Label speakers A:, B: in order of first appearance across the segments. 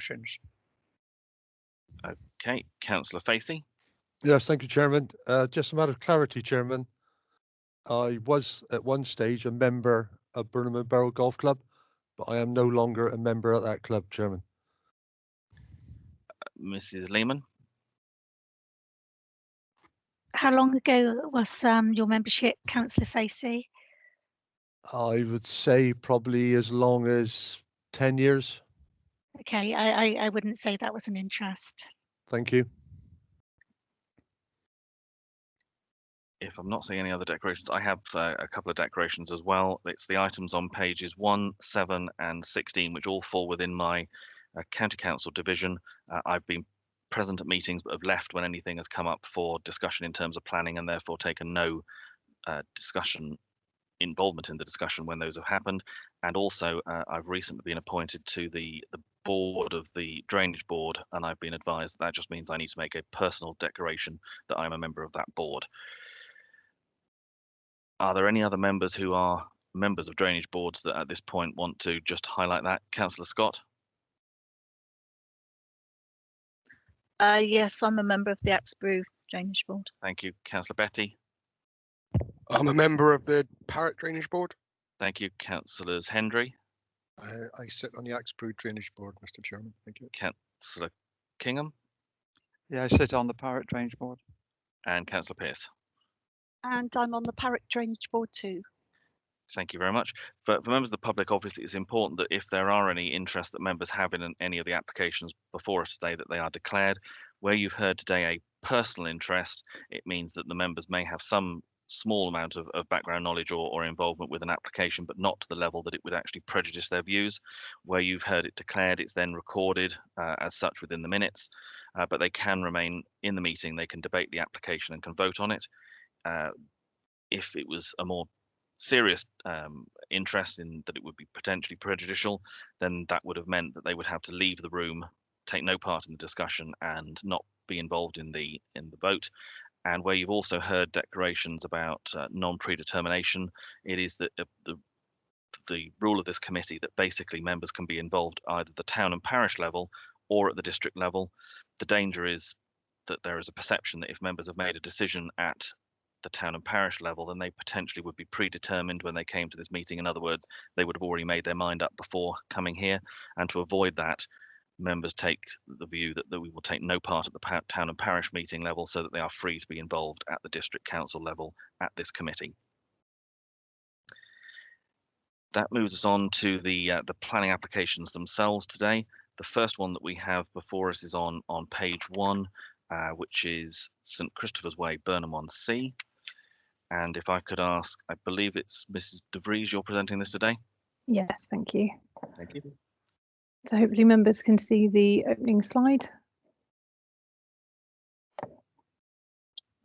A: discussions.
B: Okay, Councillor Facey.
C: Yes, thank you, Chairman. Just a matter of clarity, Chairman. I was at one stage a member of Burnham and Barrow Golf Club, but I am no longer a member of that club, Chairman.
B: Mrs. Lehman.
D: How long ago was your membership, Councillor Facey?
C: I would say probably as long as 10 years.
D: Okay, I wouldn't say that was an interest.
C: Thank you.
B: If I'm not seeing any other declarations, I have a couple of declarations as well. It's the items on pages 1, 7 and 16, which all fall within my County Council division. I've been present at meetings but have left when anything has come up for discussion in terms of planning, and therefore taken no discussion involvement in the discussion when those have happened. And also I've recently been appointed to the board of the Drainage Board, and I've been advised that just means I need to make a personal declaration that I'm a member of that board. Are there any other members who are members of drainage boards that at this point want to just highlight that? Councillor Scott?
E: Yes, I'm a member of the Axbrew Drainage Board.
B: Thank you. Councillor Betty?
A: I'm a member of the Parrot Drainage Board.
B: Thank you. Councillors Hendry?
F: I sit on the Axbrew Drainage Board, Mr. Chairman. Thank you.
B: Councillor Kingham?
G: Yeah, I sit on the Parrot Drainage Board.
B: And Councillor Pearce?
E: And I'm on the Parrot Drainage Board too.
B: Thank you very much. For members of the public, obviously, it's important that if there are any interest that members have in any of the applications before us today, that they are declared. Where you've heard today a personal interest, it means that the members may have some small amount of background knowledge or involvement with an application, but not to the level that it would actually prejudice their views. Where you've heard it declared, it's then recorded as such within the minutes, but they can remain in the meeting. They can debate the application and can vote on it. If it was a more serious interest in that it would be potentially prejudicial, then that would have meant that they would have to leave the room, take no part in the discussion, and not be involved in the vote. And where you've also heard declarations about non-predetermination, it is that the rule of this committee that basically members can be involved either at the town and parish level or at the district level. The danger is that there is a perception that if members have made a decision at the town and parish level, then they potentially would be predetermined when they came to this meeting. In other words, they would have already made their mind up before coming here. And to avoid that, members take the view that we will take no part at the town and parish meeting level, so that they are free to be involved at the district council level at this committee. That moves us on to the planning applications themselves today. The first one that we have before us is on page 1, which is St Christopher's Way, Burnham on Sea. And if I could ask, I believe it's Mrs. De Vries, you're presenting this today?
H: Yes, thank you.
B: Thank you.
H: So hopefully members can see the opening slide.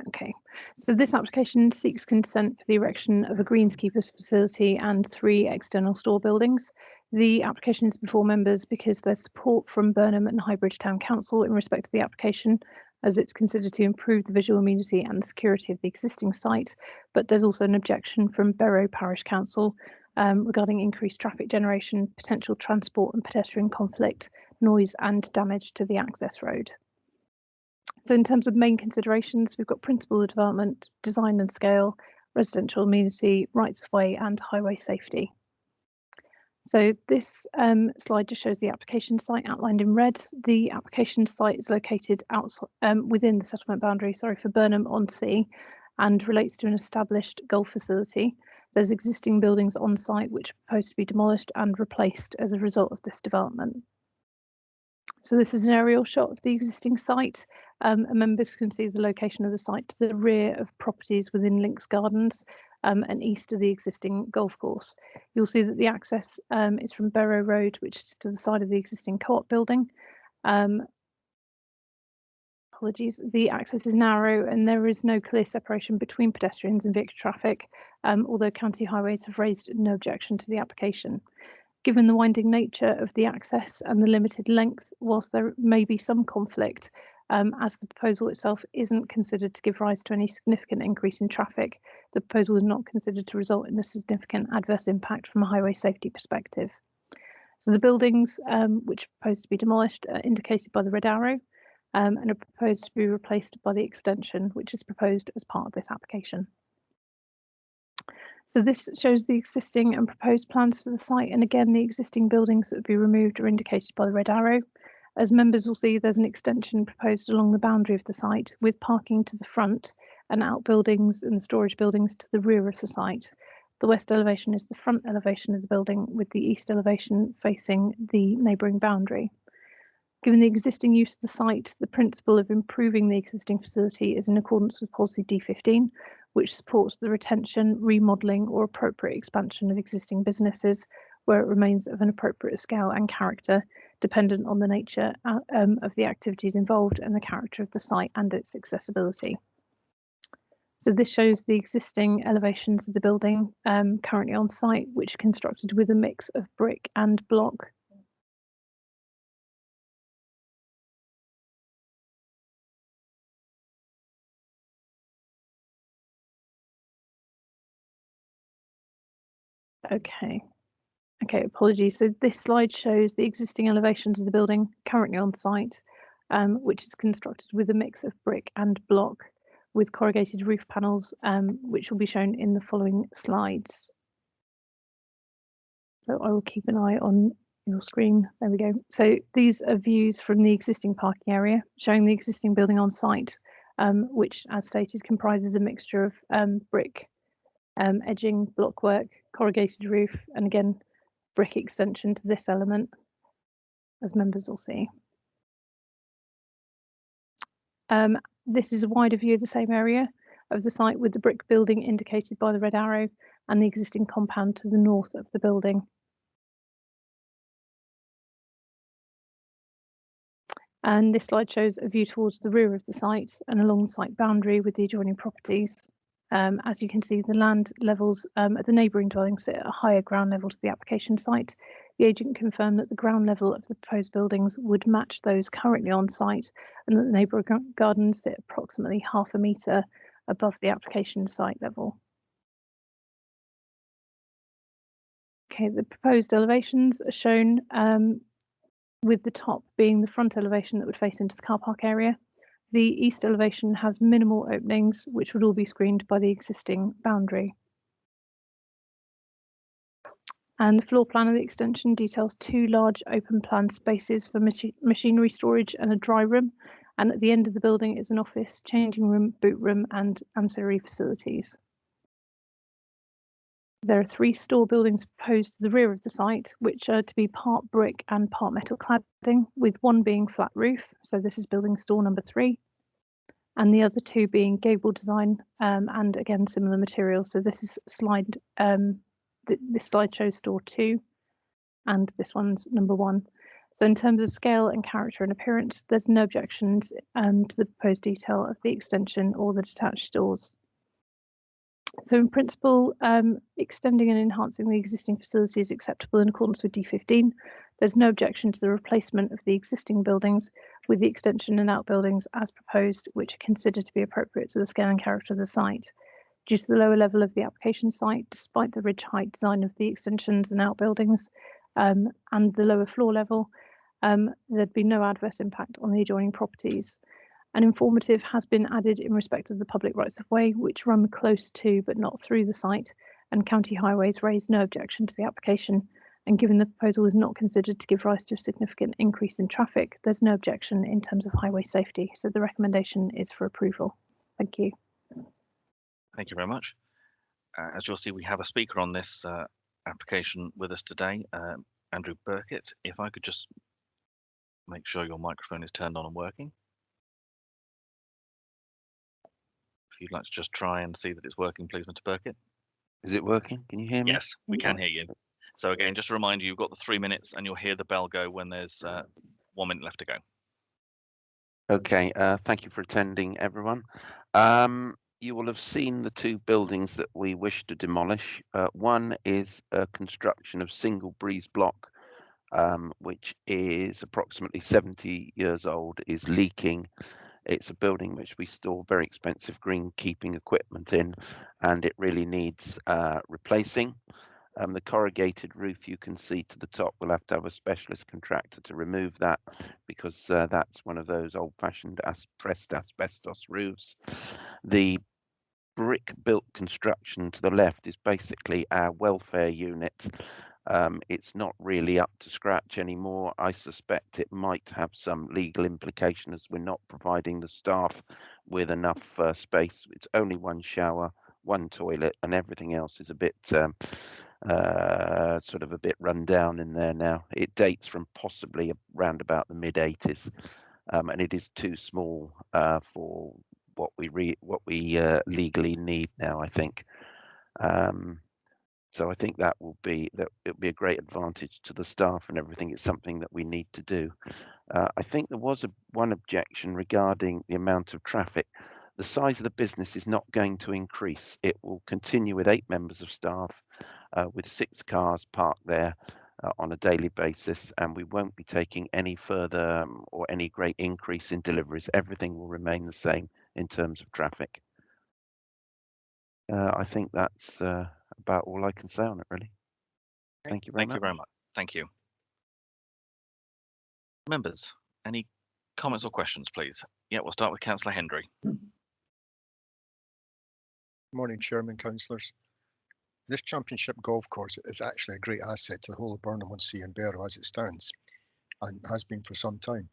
H: Okay, so this application seeks consent for the erection of a greenskeepers facility and 3 external store buildings. The application is before members because there's support from Burnham and Highbridge Town Council in respect to the application, as it's considered to improve the visual amenity and the security of the existing site. But there's also an objection from Barrow Parish Council regarding increased traffic generation, potential transport and pedestrian conflict, noise and damage to the access road. So in terms of main considerations, we've got principle of development, design and scale, residential amenity, rights of way and highway safety. So this slide just shows the application site outlined in red. The application site is located outside, within the settlement boundary, for Burnham on Sea, and relates to an established golf facility. There's existing buildings on site which are proposed to be demolished and replaced as a result of this development. So this is an aerial shot of the existing site. And members can see the location of the site to the rear of properties within Links Gardens and east of the existing golf course. You'll see that the access is from Barrow Road, which is to the side of the existing co-op building. Apologies, the access is narrow and there is no clear separation between pedestrians and vehicle traffic, although county highways have raised no objection to the application. Given the winding nature of the access and the limited length, whilst there may be some conflict, as the proposal itself isn't considered to give rise to any significant increase in traffic, the proposal is not considered to result in a significant adverse impact from a highway safety perspective. So the buildings which are proposed to be demolished are indicated by the red arrow and are proposed to be replaced by the extension, which is proposed as part of this application. So this shows the existing and proposed plans for the site, and again the existing buildings that would be removed are indicated by the red arrow. As members will see, there's an extension proposed along the boundary of the site with parking to the front and outbuildings and storage buildings to the rear of the site. The west elevation is the front elevation of the building, with the east elevation facing the neighbouring boundary. Given the existing use of the site, the principle of improving the existing facility is in accordance with policy D15, which supports the retention, remodelling or appropriate expansion of existing businesses where it remains of an appropriate scale and character, dependent on the nature of the activities involved and the character of the site and its accessibility. So this shows the existing elevations of the building currently on site, which are constructed with a mix of brick and block. Okay, apologies. So this slide shows the existing elevations of the building currently on site, which is constructed with a mix of brick and block with corrugated roof panels, which will be shown in the following slides. So I will keep an eye on your screen. There we go. So these are views from the existing parking area, showing the existing building on site, which, as stated, comprises a mixture of brick, edging, blockwork, corrugated roof, and again, brick extension to this element, as members will see. This is a wider view of the same area of the site, with the brick building indicated by the red arrow and the existing compound to the north of the building. And this slide shows a view towards the rear of the site and along the site boundary with the adjoining properties. As you can see, the land levels at the neighbouring dwellings sit at a higher ground level to the application site. The agent confirmed that the ground level of the proposed buildings would match those currently on site, and that the neighbouring gardens sit approximately ½ a metre above the application site level. Okay, the proposed elevations are shown with the top being the front elevation that would face into the car park area. The east elevation has minimal openings, which would all be screened by the existing boundary. And the floor plan of the extension details 2 large open plan spaces for machinery storage and a dry room. And at the end of the building is an office, changing room, boot room, and ancillary facilities. There are 3 store buildings proposed to the rear of the site, which are to be part brick and part metal cladding, with one being flat roof. So this is building store number 3. And the other 2 being gable design and again similar materials. So this is slide. This slide shows store 2, and this one's number 1. So in terms of scale and character and appearance, there's no objections to the proposed detail of the extension or the detached doors. So in principle, extending and enhancing the existing facility is acceptable in accordance with D15. There's no objection to the replacement of the existing buildings with the extension and outbuildings as proposed, which are considered to be appropriate to the scale and character of the site. Due to the lower level of the application site, despite the ridge height design of the extensions and outbuildings and the lower floor level, there'd be no adverse impact on the adjoining properties. An informative has been added in respect of the public rights of way, which run close to but not through the site, and county highways raised no objection to the application. And given the proposal is not considered to give rise to a significant increase in traffic, there's no objection in terms of highway safety. So the recommendation is for approval. Thank you.
B: Thank you very much. As you'll see, we have a speaker on this application with us today, Andrew Burkett. If I could just make sure your microphone is turned on and working. If you'd like to just try and see that it's working, please, Mr. Burkett.
I: Is it working? Can you hear me?
B: Yes, we can hear you. So again, just to remind you, you've got the 3 minutes and you'll hear the bell go when there's 1 minute left to go.
I: Okay, thank you for attending, everyone. You will have seen the 2 buildings that we wish to demolish. One is a construction of single breeze block, which is approximately 70 years old, is leaking. It's a building which we store very expensive greenkeeping equipment in, and it really needs replacing. The corrugated roof you can see to the top, we'll have to have a specialist contractor to remove that, because that's one of those old-fashioned pressed asbestos roofs. The brick-built construction to the left is basically our welfare unit. It's not really up to scratch anymore. I suspect it might have some legal implication, as we're not providing the staff with enough space. It's only one shower, one toilet, and everything else is a bit sort of a bit run down in there now. It dates from possibly around about the mid-80s, and it is too small for what we legally need now, I think. So I think that it'll be a great advantage to the staff and everything. It's something that we need to do. I think there was one objection regarding the amount of traffic. The size of the business is not going to increase. It will continue with 8 members of staff, with 6 cars parked there on a daily basis, and we won't be taking any further or any great increase in deliveries. Everything will remain the same in terms of traffic. I think that's about all I can say on it, really. Thank you very much.
B: Thank you very much. Thank you. Members, any comments or questions, please? Yeah, we'll start with Councillor Hendry.
F: Morning, Chairman, councillors. This championship golf course is actually a great asset to the whole of Burnham-on-Sea and Barrow as it stands, and has been for some time.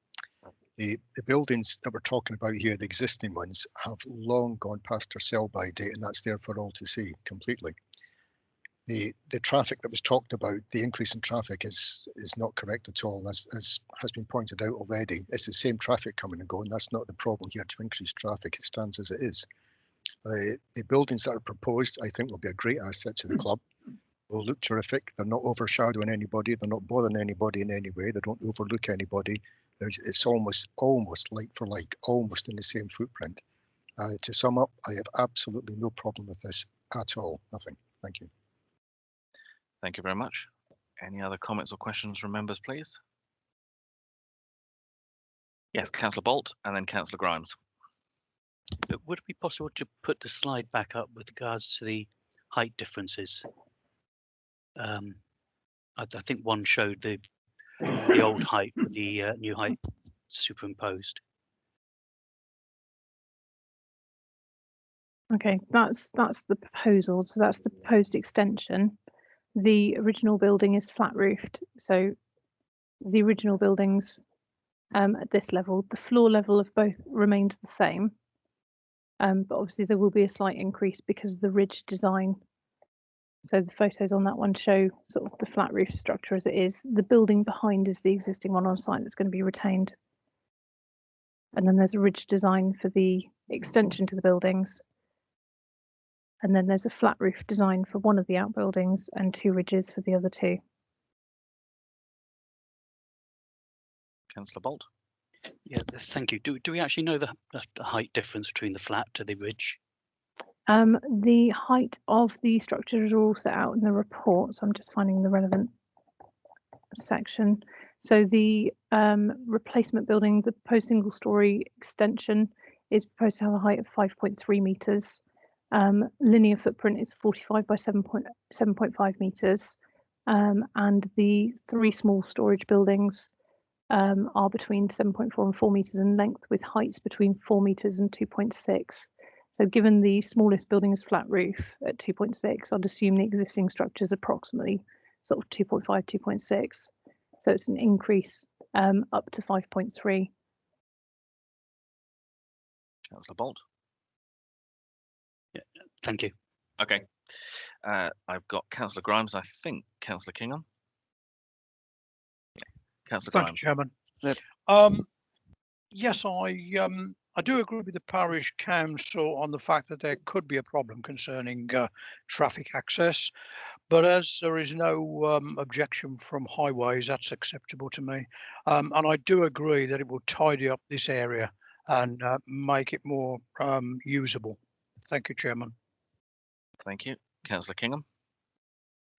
F: The buildings that we're talking about here, the existing ones, have long gone past their sell-by date, and that's there for all to see completely. The traffic that was talked about, the increase in traffic is not correct at all, as has been pointed out already. It's the same traffic coming and going. That's not the problem here to increase traffic. It stands as it is. The buildings that are proposed, I think, will be a great asset to the club. Will look terrific. They're not overshadowing anybody. They're not bothering anybody in any way. They don't overlook anybody. It's almost like for like, almost in the same footprint. To sum up, I have absolutely no problem with this at all. Nothing. Thank you.
B: Thank you very much. Any other comments or questions from members, please? Yes, Councillor Bolt and then Councillor Grimes.
J: Would it be possible to put the slide back up with regards to the height differences? I think one showed the old height with the new height superimposed.
H: Okay, that's the proposal. So that's the proposed extension. The original building is flat roofed. So the original buildings at this level, the floor level of both remains the same. But obviously there will be a slight increase because of the ridge design. So the photos on that one show sort of the flat roof structure as it is. The building behind is the existing one on site that's going to be retained. And then there's a ridge design for the extension to the buildings. And then there's a flat roof design for one of the outbuildings and 2 ridges for the other 2.
B: Councillor Bolt.
J: Yeah, thank you. Do we actually know the height difference between the flat to the ridge?
H: The height of the structures are all set out in the report, so I'm just finding the relevant section. So the replacement building, the proposed single-storey extension, is proposed to have a height of 5.3 metres. Linear footprint is 45 by 7.5 metres, and the 3 small storage buildings are between 7.4 and 4 metres in length, with heights between 4 metres and 2.6. So given the smallest building is flat roof at 2.6, I'd assume the existing structure is approximately sort of 2.5, 2.6. So it's an increase up to 5.3.
B: Councillor Bolt.
J: Yeah, thank you.
B: Okay. I've got Councillor Grimes, I think Councillor Kingham. Yeah. Councillor
K: Thank
B: Grimes.
K: you, Chairman.
G: Yep.
K: Yes, I do agree with the parish council on the fact that there could be a problem concerning traffic access, but as there is no objection from highways, that's acceptable to me. And I do agree that it will tidy up this area and make it more usable. Thank you, Chairman.
B: Thank you. Councillor Kingham.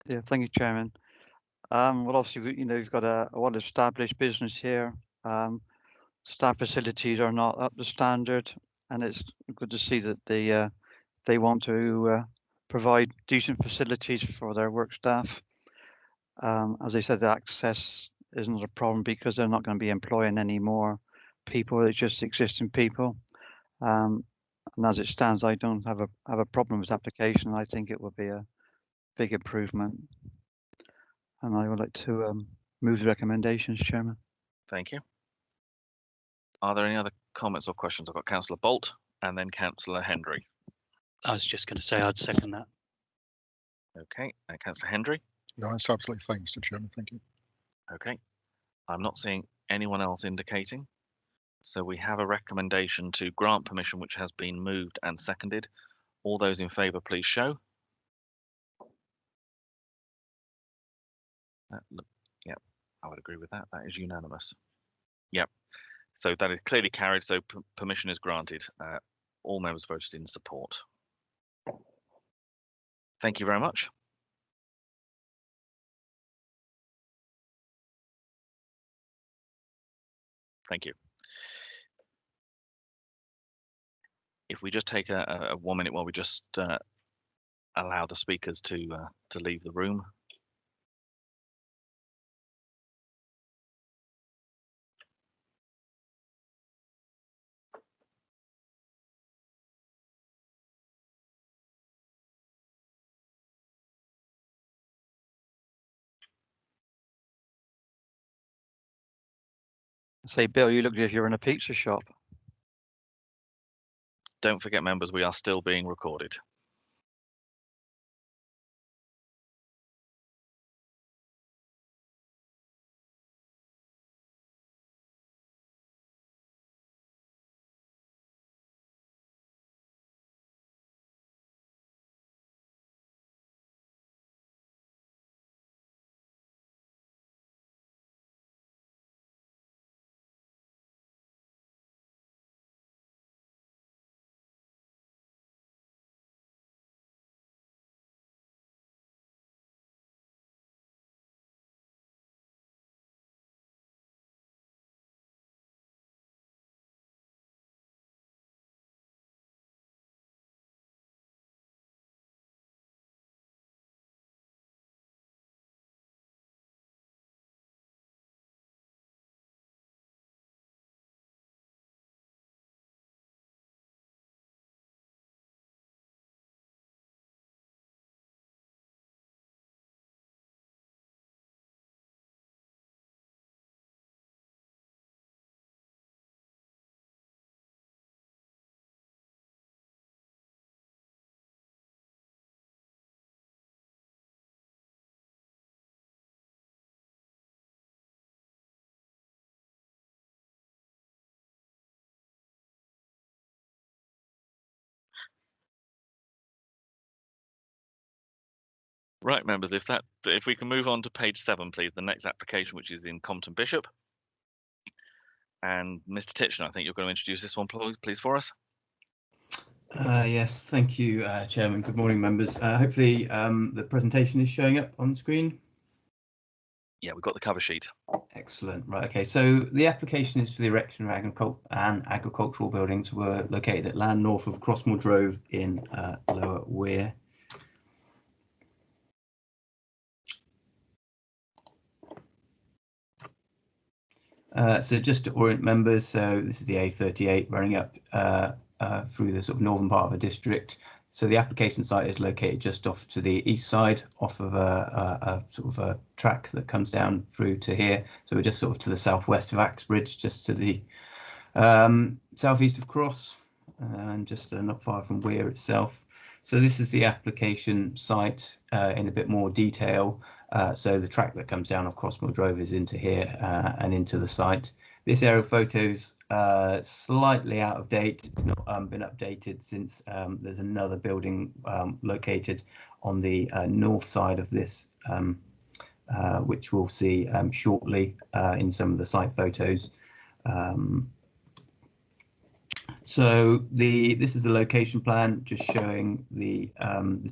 G: Yeah, thank you, Chairman. Well, obviously, we've got a well-established business here. Staff facilities are not up to standard, and it's good to see that they want to provide decent facilities for their work staff. As I said, the access isn't a problem because they're not going to be employing any more people. It's just existing people. And as it stands, I don't have a problem with the application. I think it will be a big improvement. And I would like to move the recommendations, Chairman.
B: Thank you. Are there any other comments or questions? I've got Councillor Bolt and then Councillor Hendry.
J: I was just going to say I'd second that.
B: Okay, and Councillor Hendry.
F: No, it's absolutely fine, Mr. Chairman. Thank you.
B: Okay, I'm not seeing anyone else indicating. So we have a recommendation to grant permission which has been moved and seconded. All those in favour, please show. Yep, I would agree with that. That is unanimous. Yep, so that is clearly carried. So permission is granted. All members voted in support. Thank you very much. Thank you. If we just take a 1 minute while we just allow the speakers to leave the room.
G: Say, Bill, you look as if you're in a pizza shop.
B: Don't forget, members, we are still being recorded. Right, members, if we can move on to page 7, please, the next application, which is in Compton Bishop. And Mr. Titchener, I think you're going to introduce this one, please, for us.
L: Yes, thank you, Chairman. Good morning, members. Hopefully the presentation is showing up on screen.
B: Yeah, we've got the cover sheet.
L: Excellent. Right, okay, so the application is for the erection of agricultural buildings were located at land north of Crossmoor Drove in Lower Weir. So just to orient members, so this is the A38 running up through the sort of northern part of the district. So the application site is located just off to the east side, off of a sort of a track that comes down through to here. So we're just sort of to the southwest of Axbridge, just to the southeast of Cross, and just not far from Weir itself. So this is the application site in a bit more detail. So the track that comes down off Crossmoor Drove is into here and into the site. This aerial photo's slightly out of date. It's not been updated since there's another building located on the north side of this, which we'll see shortly in some of the site photos. So this is the location plan, just showing the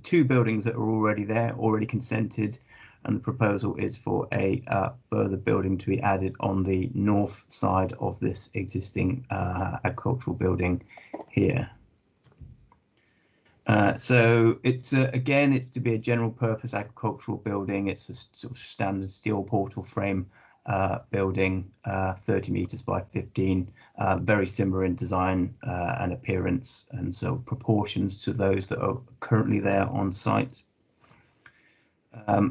L: 2 buildings that are already there, already consented, and the proposal is for a further building to be added on the north side of this existing agricultural building here. So it's again, it's to be a general purpose agricultural building. It's a sort of standard steel portal frame building, 30 meters by 15, very similar in design and appearance, and so proportions to those that are currently there on site.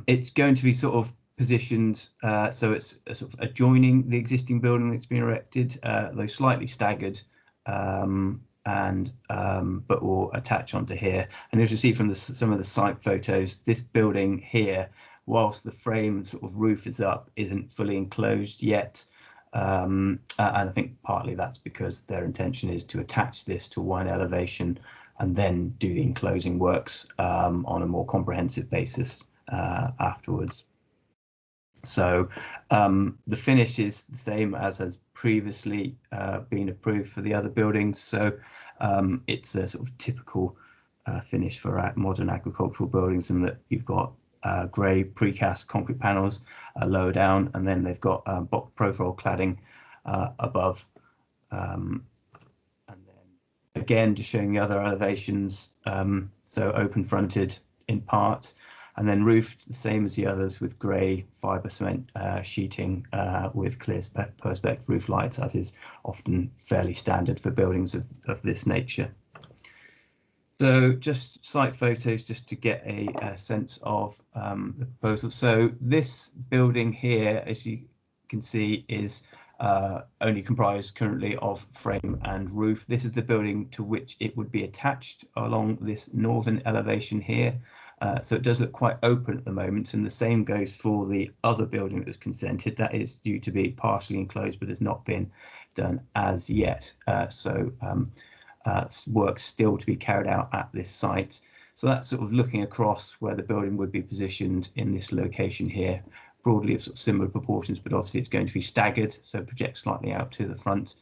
L: It's going to be sort of positioned so it's sort of adjoining the existing building that's been erected, though slightly staggered, but will attach onto here. And as you see from some of the site photos, this building here, whilst the frame sort of roof is up, isn't fully enclosed yet. And I think partly that's because their intention is to attach this to one elevation and then do the enclosing works on a more comprehensive basis afterwards. So the finish is the same as has previously been approved for the other buildings. So it's a sort of typical finish for modern agricultural buildings, in that you've got grey precast concrete panels lower down, and then they've got box profile cladding above. And then again, just showing the other elevations, so open fronted in part, and then roofed the same as the others with grey fibre cement sheeting with clear perspex roof lights, as is often fairly standard for buildings of this nature. So just site photos just to get a sense of the proposal. So this building here, as you can see, is only comprised currently of frame and roof. This is the building to which it would be attached along this northern elevation here. So it does look quite open at the moment, and the same goes for the other building that was consented. That is due to be partially enclosed, but has not been done as yet. Work's still to be carried out at this site. So that's sort of looking across where the building would be positioned in this location here, broadly of sort of similar proportions, but obviously it's going to be staggered, so project slightly out to the front.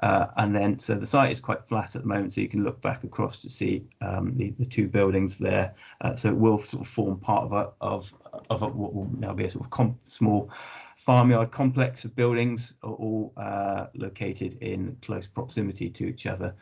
L: And then, so the site is quite flat at the moment, so you can look back across to see the two buildings there. So it will sort of form part of what will now be a sort of small farmyard complex of buildings, all located in close proximity to each other.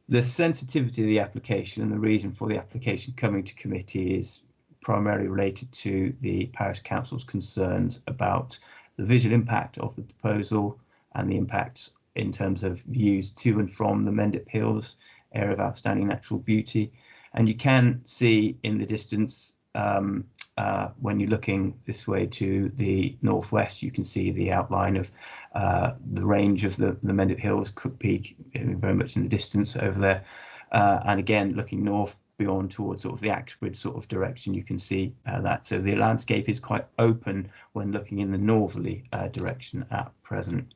L: The sensitivity of the application and the reason for the application coming to committee is primarily related to the parish council's concerns about the visual impact of the proposal and the impacts in terms of views to and from the Mendips Hills, area of outstanding natural beauty. And you can see in the distance, when you're looking this way to the northwest, you can see the outline of the range of the Mendips Hills, Crook Peak, very much in the distance over there. And again, looking north beyond towards sort of the Axbridge sort of direction, you can see that. So the landscape is quite open when looking in the northerly direction at present.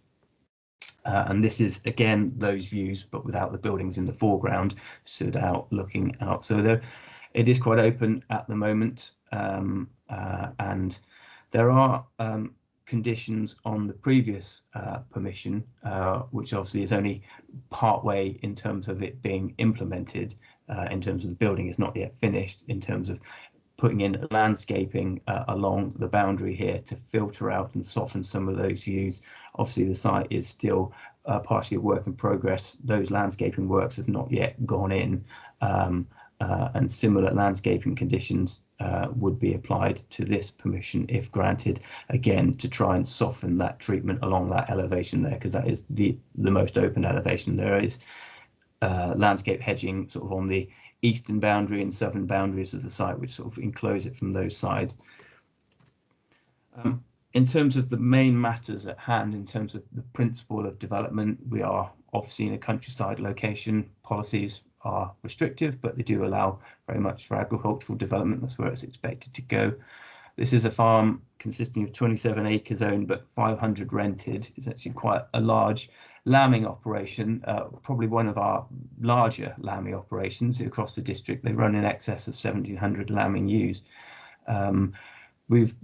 L: And this is again those views, but without the buildings in the foreground, stood out looking out. So it is quite open at the moment, and there are conditions on the previous permission, which obviously is only part way in terms of it being implemented. In terms of the building is not yet finished, in terms of putting in landscaping along the boundary here to filter out and soften some of those views. Obviously the site is still partially a work in progress. Those landscaping works have not yet gone in, and similar landscaping conditions would be applied to this permission if granted, again to try and soften that treatment along that elevation there, because that is the most open elevation. There is landscape hedging sort of on the eastern boundary and southern boundaries of the site, which sort of enclose it from those sides. In terms of the main matters at hand, in terms of the principle of development, we are obviously in a countryside location. Policies are restrictive, but they do allow very much for agricultural development. That's where it's expected to go. This is a farm consisting of 27 acres owned, but 500 rented. It's actually quite a large lambing operation, probably one of our larger lambing operations across the district. They run in excess of 1,700 lambing ewes. We've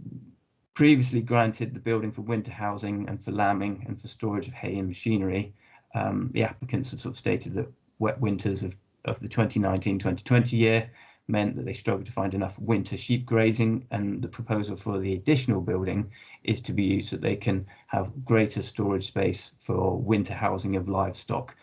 L: previously granted the building for winter housing and for lambing and for storage of hay and machinery. The applicants have sort of stated that wet winters of the 2019-2020 year meant that they struggled to find enough winter sheep grazing, and the proposal for the additional building is to be used so that they can have greater storage space for winter housing of livestock.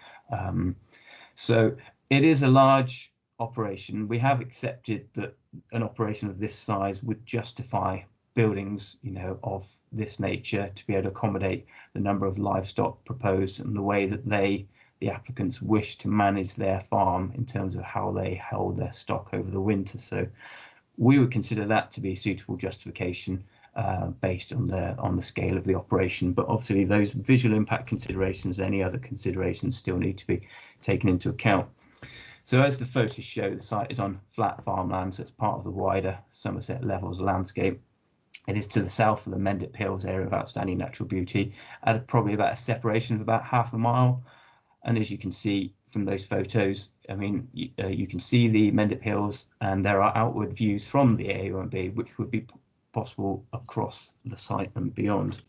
L: So it is a large operation, we have accepted that an operation of this size would justify buildings, of this nature to be able to accommodate the number of livestock proposed and the way that the applicants wish to manage their farm in terms of how they held their stock over the winter. So we would consider that to be suitable justification based on the scale of the operation. But obviously those visual impact considerations, any other considerations still need to be taken into account. So as the photos show, the site is on flat farmland, so it's part of the wider Somerset Levels landscape. It is to the south of the Mendips Hills area of outstanding natural beauty, at probably about a separation of about half a mile. And as you can see from those photos, I mean, you can see the Mendips Hills, and there are outward views from the A1B, which would be possible across the site and beyond.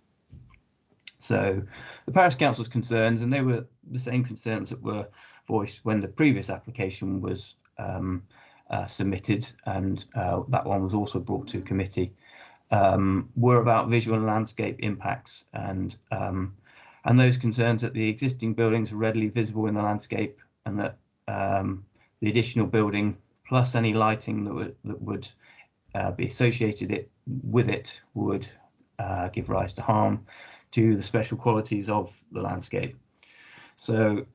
L: So the Parish Council's concerns, and they were the same concerns that were voiced when the previous application was submitted, and that one was also brought to committee, were about visual and landscape impacts, and those concerns that the existing buildings are readily visible in the landscape, and that the additional building plus any lighting that would be associated with it would give rise to harm to the special qualities of the landscape. So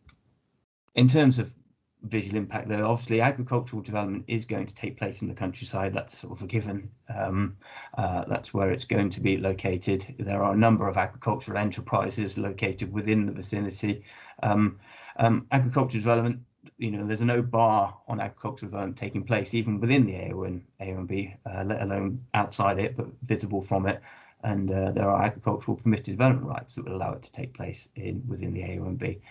L: in terms of visual impact, though, obviously agricultural development is going to take place in the countryside. That's sort of a given. That's where it's going to be located. There are a number of agricultural enterprises located within the vicinity. Agricultural development, there's no bar on agricultural development taking place even within the A1B, let alone outside it, but visible from it. And there are agricultural permitted development rights that would allow it to take place within the A1B.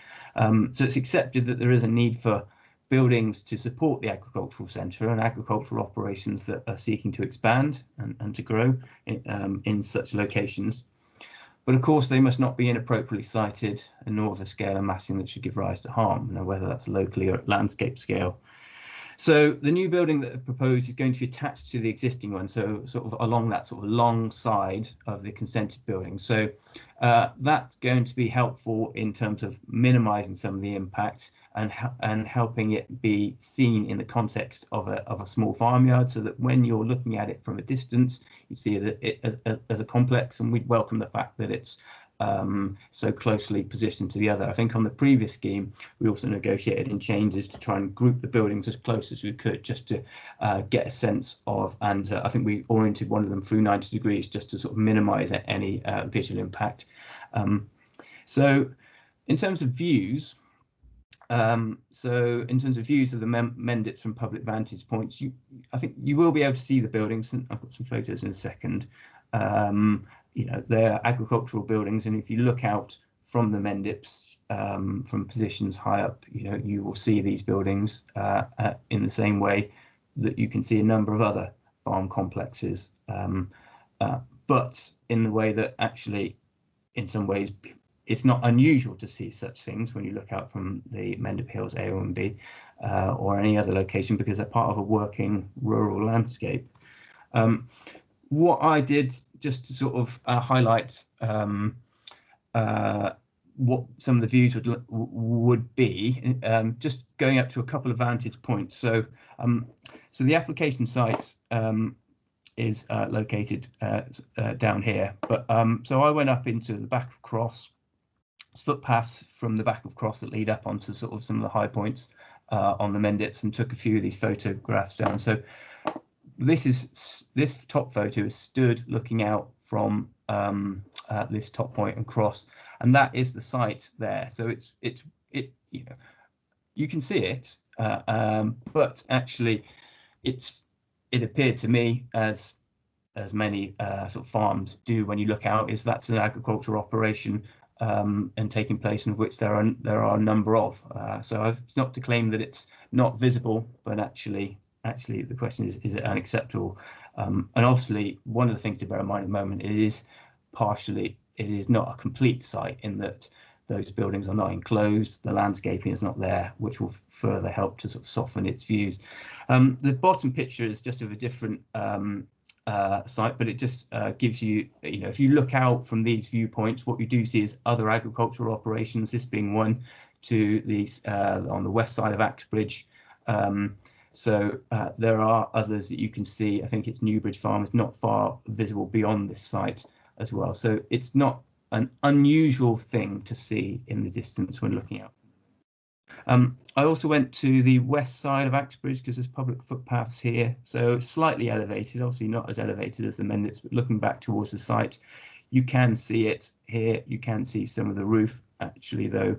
L: So it's accepted that there is a need for buildings to support the agricultural centre and agricultural operations that are seeking to expand and to grow in such locations. But of course, they must not be inappropriately sited, nor of a scale and massing that should give rise to harm, whether that's locally or at landscape scale. So the new building that are proposed is going to be attached to the existing one, so sort of along that sort of long side of the consented building. So that's going to be helpful in terms of minimising some of the impact and helping it be seen in the context of a small farmyard, so that when you're looking at it from a distance, you see it as a complex, and we'd welcome the fact that it's so closely positioned to the other. I think on the previous scheme, we also negotiated in changes to try and group the buildings as close as we could, just to get a sense of, and I think we oriented one of them through 90 degrees just to sort of minimise any visual impact. So in terms of views, of the Mendips from public vantage points, I think you will be able to see the buildings, and I've got some photos in a second. They're agricultural buildings, and if you look out from the Mendips from positions high up, you will see these buildings in the same way that you can see a number of other farm complexes, but in the way that actually, in some ways, it's not unusual to see such things when you look out from the Mendips Hills A1B or any other location, because they're part of a working rural landscape. What I did, just to sort of highlight what some of the views would be, just going up to a couple of vantage points. So the application site is located down here, but so I went up into the back of Cross, footpaths from the back of Cross that lead up onto sort of some of the high points on the Mendips, and took a few of these photographs down. So this top photo is stood looking out from this top point and Cross, and that is the site there. So you can see it, but actually it appeared to me, as many sort of farms do when you look out, is that's an agricultural operation and taking place, in which there are a number of. So it's not to claim that it's not visible, but actually the question is it unacceptable? And obviously one of the things to bear in mind at the moment, it is not a complete site, in that those buildings are not enclosed, the landscaping is not there, which will further help to sort of soften its views. The bottom picture is just of a different site, but it just gives you, if you look out from these viewpoints, what you do see is other agricultural operations, this being one to these on the west side of Axbridge, So there are others that you can see. I think it's Newbridge Farm is not far visible beyond this site as well. So it's not an unusual thing to see in the distance when looking out. I also went to the west side of Axbridge because there's public footpaths here, so slightly elevated, obviously not as elevated as the Mendips, but looking back towards the site, you can see it here. You can see some of the roof actually, though,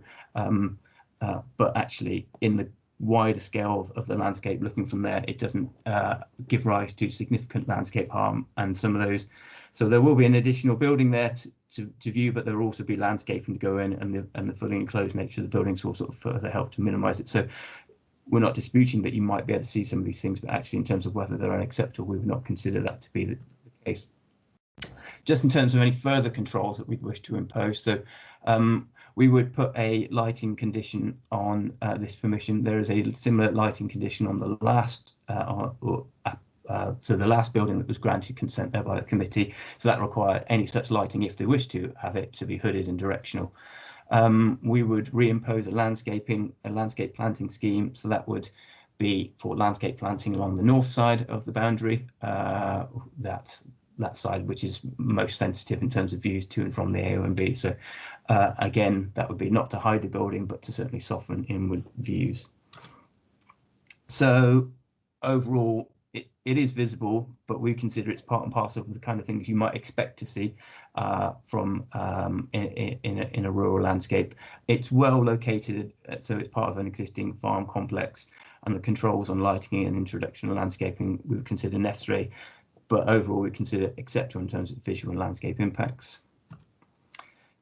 L: but actually in the wider scale of the landscape, looking from there, it doesn't give rise to significant landscape harm. And some of those, so there will be an additional building there to view, but there will also be landscaping to go in, and the fully enclosed nature of the buildings will sort of further help to minimise it. So we're not disputing that you might be able to see some of these things, but actually in terms of whether they're unacceptable, we would not consider that to be the case. Just in terms of any further controls that we'd wish to impose, so we would put a lighting condition on this permission. There is a similar lighting condition on the last so the last building that was granted consent there by the committee. So that required any such lighting, if they wish to have it, to be hooded and directional. We would reimpose a landscape planting scheme. So that would be for landscape planting along the north side of the boundary, that side which is most sensitive in terms of views to and from the AONB. So again, that would be not to hide the building, but to certainly soften inward views. So overall, it is visible, but we consider it's part and parcel of the kind of things you might expect to see from in a rural landscape. It's well located, so it's part of an existing farm complex, and the controls on lighting and introduction of landscaping we would consider necessary, but overall we consider acceptable in terms of visual and landscape impacts.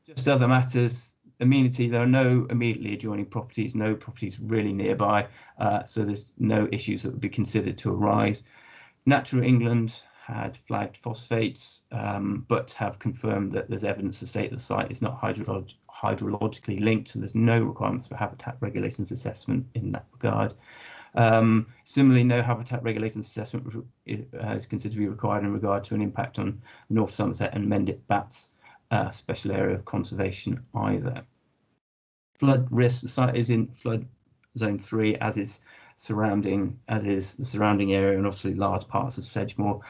L: Just other matters. Amenity, there are no immediately adjoining properties, no properties really nearby, so there's no issues that would be considered to arise. Natural England had flagged phosphates, but have confirmed that there's evidence to state the site is not hydrologically linked, so there's no requirements for habitat regulations assessment in that regard. Similarly, no habitat regulations assessment is considered to be required in regard to an impact on North Somerset and Mendip Bats special area of conservation either. Flood risk, the site is in flood zone 3, as is the surrounding area, and obviously large parts of Sedgemoor.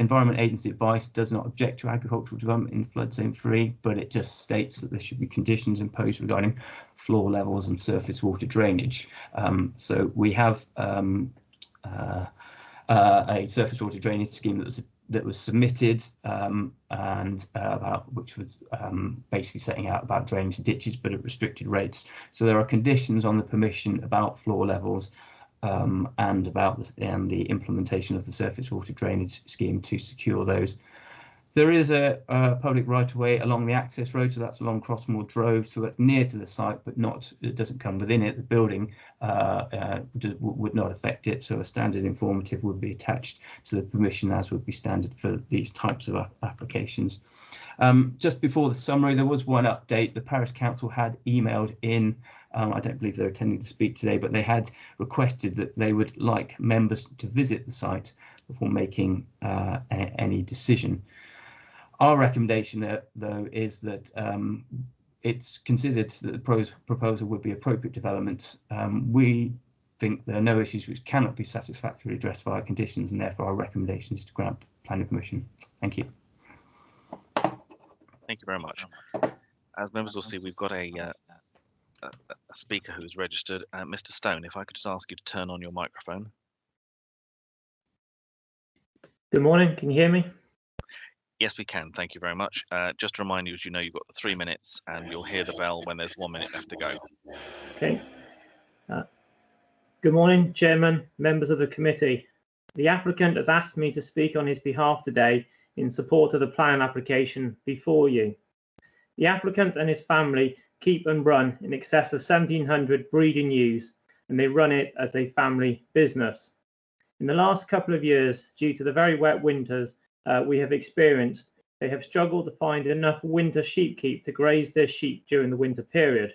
L: Environment Agency advice does not object to agricultural development in flood zone 3, but it just states that there should be conditions imposed regarding floor levels and surface water drainage. So we have a surface water drainage scheme that was submitted, and which was basically setting out about drainage ditches, but at restricted rates. So there are conditions on the permission about floor levels and about the implementation of the surface water drainage scheme to secure those. There is a public right-of-way along the access road, so that's along Crossmoor Drove, so it's near to the site, but it doesn't come within it. The building would not affect it, so a standard informative would be attached to the permission, as would be standard for these types of applications. Just before the summary, there was one update. The Parish Council had emailed in, I don't believe they're attending to speak today, but they had requested that they would like members to visit the site before making any decision. Our recommendation, though, is that it's considered that the proposal would be appropriate development. We think there are no issues which cannot be satisfactorily addressed via conditions, and therefore our recommendation is to grant planning permission. Thank you.
B: Thank you very much. As members will see, we've got a speaker who's registered. Mr. Stone, if I could just ask you to turn on your microphone.
M: Good morning, can you hear me?
B: Yes, we can. Thank you very much. Just to remind you, as you know, you've got the 3 minutes, and you'll hear the bell when there's 1 minute left to go.
M: Okay. Good morning, Chairman, members of the committee. The applicant has asked me to speak on his behalf today in support of the plan application before you. The applicant and his family keep and run in excess of 1,700 breeding ewes, and they run it as a family business. In the last couple of years, due to the very wet winters we have experienced, they have struggled to find enough winter sheepkeep to graze their sheep during the winter period.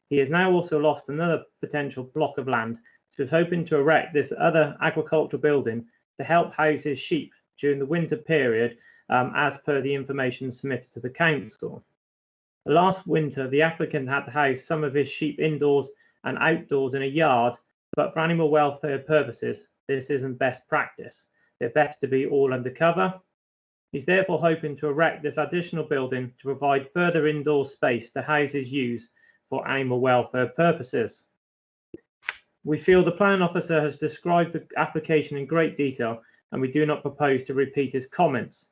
M: He has now also lost another potential block of land, so is hoping to erect this other agricultural building to help house his sheep during the winter period, as per the information submitted to the council. Last winter, the applicant had to house some of his sheep indoors and outdoors in a yard but for animal welfare purposes, this isn't best practice. They're better to be all undercover. He's therefore hoping to erect this additional building to provide further indoor space to house his ewes for animal welfare purposes. We feel the planning officer has described the application in great detail, and we do not propose to repeat his comments.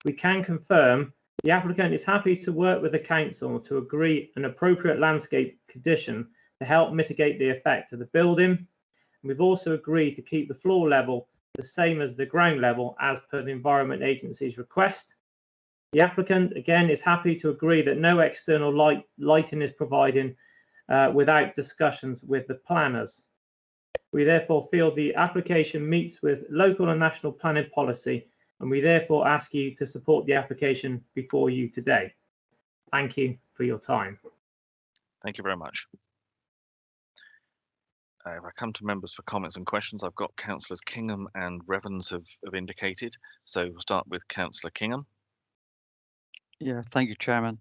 M: We can confirm the applicant is happy to work with the council to agree an appropriate landscape condition to help mitigate the effect of the building. We've also agreed to keep the floor level the same as the ground level as per the Environment Agency's request. The applicant, again, is happy to agree that no external lighting is provided without discussions with the planners. We therefore feel the application meets with local and national planning policy, and we therefore ask you to support the application before you today. Thank you for your time.
B: Thank you very much. If I come to members for comments and questions, I've got Councillors Kingham and Revens have indicated. So we'll start with Councillor Kingham.
G: Yeah, thank you, Chairman.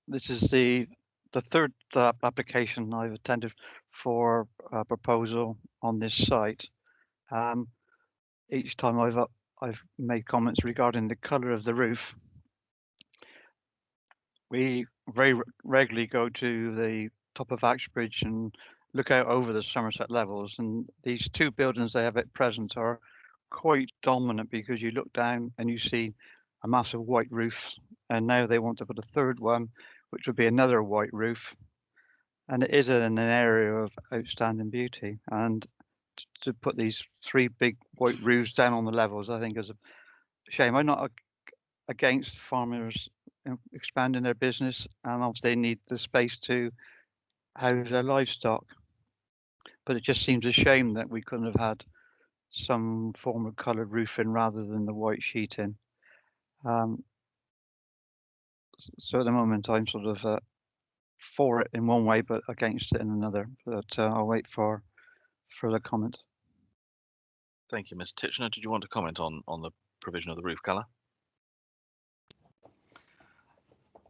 G: This is the third application I've attended for a proposal on this site. Each time I've made comments regarding the colour of the roof. We very regularly go to the top of Axbridge and look out over the Somerset levels, and these two buildings they have at present are quite dominant because you look down and you see a massive white roof, and now they want to put a third one, which would be another white roof, and it is in an area of outstanding beauty. And to put these three big white roofs down on the levels, I think is a shame. I'm not against farmers expanding their business, and obviously they need the space to house their livestock, but it just seems a shame that we couldn't have had some form of coloured roofing rather than the white sheeting. So at the moment I'm sort of for it in one way but against it in another, but I'll wait for further comment.
B: Thank you, Ms. Titchener. Did you want to comment on the provision of the roof colour?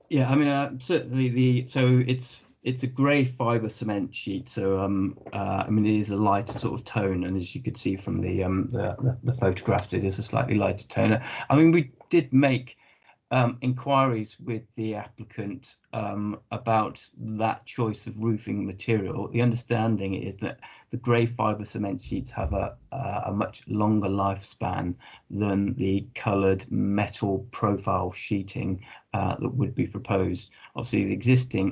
L: Yeah, I mean, certainly so it's a grey fibre cement sheet, so I mean it is a lighter sort of tone, and as you could see from the photographs, it is a slightly lighter tone. I mean, we did make inquiries with the applicant about that choice of roofing material. The understanding is that the grey fibre cement sheets have a much longer lifespan than the coloured metal profile sheeting that would be proposed. Obviously,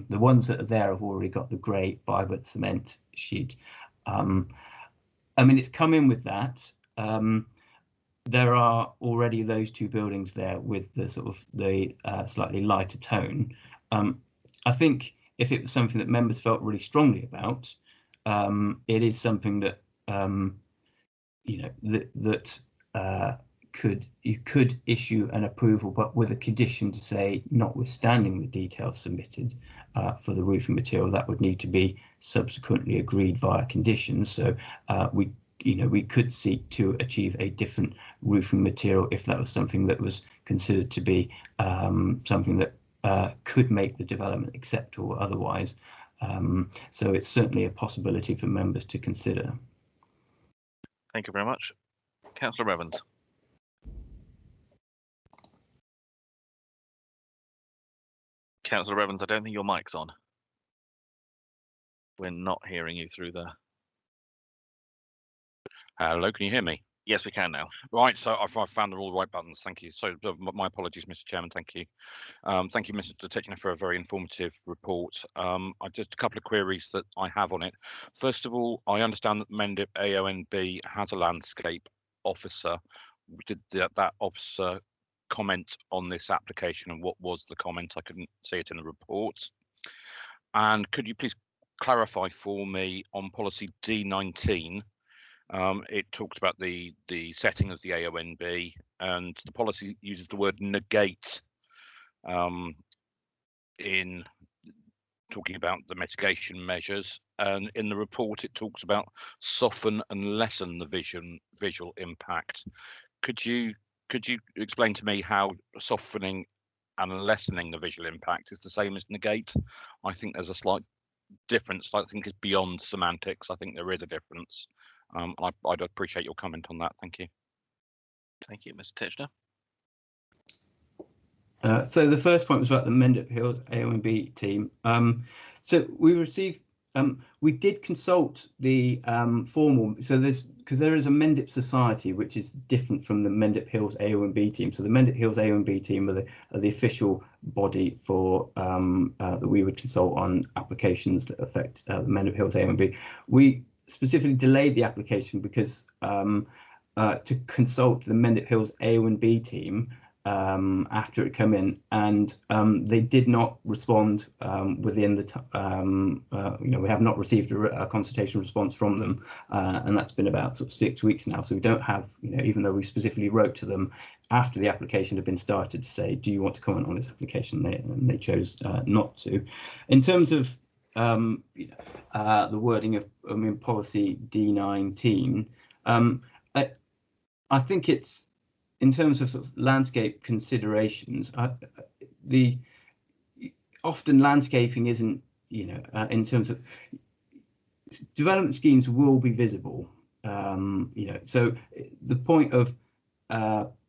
L: the ones that are there have already got the grey fibre cement sheet. I mean, it's come in with that. There are already those two buildings there with the sort of the slightly lighter tone. I think if it was something that members felt really strongly about, it is something that you know that you could issue an approval, but with a condition to say, notwithstanding the details submitted for the roofing material, that would need to be subsequently agreed via conditions. So we could seek to achieve a different roofing material if that was something that was considered to be something that could make the development acceptable otherwise. So it's certainly a possibility for members to consider.
B: Thank you very much. Councillor Revens. Councillor Revens, I don't think your mic's on. We're not hearing you through the...
N: Hello, can you hear me?
B: Yes, we can now.
N: Right, so I've found all the right buttons. Thank you. So my apologies, Mr. Chairman. Thank you. Thank you, Mr. Titchener, for a very informative report. Just a couple of queries that I have on it. First of all, I understand that Mendips AONB has a landscape officer. Did that officer comment on this application, and what was the comment? I couldn't see it in the report. And could you please clarify for me on policy D19? It talks about the setting of the AONB, and the policy uses the word negate in talking about the mitigation measures, and in the report it talks about soften and lessen the visual impact. Could you explain to me how softening and lessening the visual impact is the same as negate? I think there's a slight difference, I think, is beyond semantics. I think there is a difference. I'd appreciate your comment on that. Thank you.
B: Thank you, Mr. Titchener.
L: So the first point was about the Mendips Hills AONB team. So we received, we did consult the formal, so because there is a Mendips Society which is different from the Mendips Hills AONB team. So the Mendips Hills AONB team are the official body for that we would consult on applications that affect the Mendips Hills AONB. We specifically delayed the application because to consult the Mendips Hills AONB team after it came in, and they did not respond within the we have not received a consultation response from them, and that's been about sort of 6 weeks now. So we don't have, even though we specifically wrote to them after the application had been started to say, do you want to comment on this application? They chose not to. In terms of the wording of policy D19, I think it's, in terms of, sort of landscape considerations, often landscaping isn't, in terms of development schemes will be visible, so the point of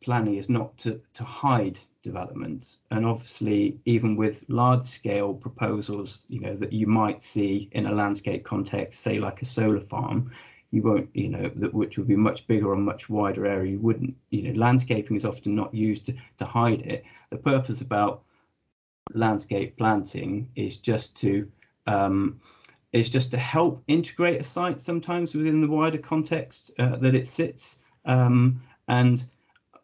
L: planning is not to hide development. And obviously, even with large scale proposals, that you might see in a landscape context, say like a solar farm, you won't, which would be much bigger or much wider area, you wouldn't, landscaping is often not used to hide it. The purpose about landscape planting is just to help integrate a site sometimes within the wider context that it sits. And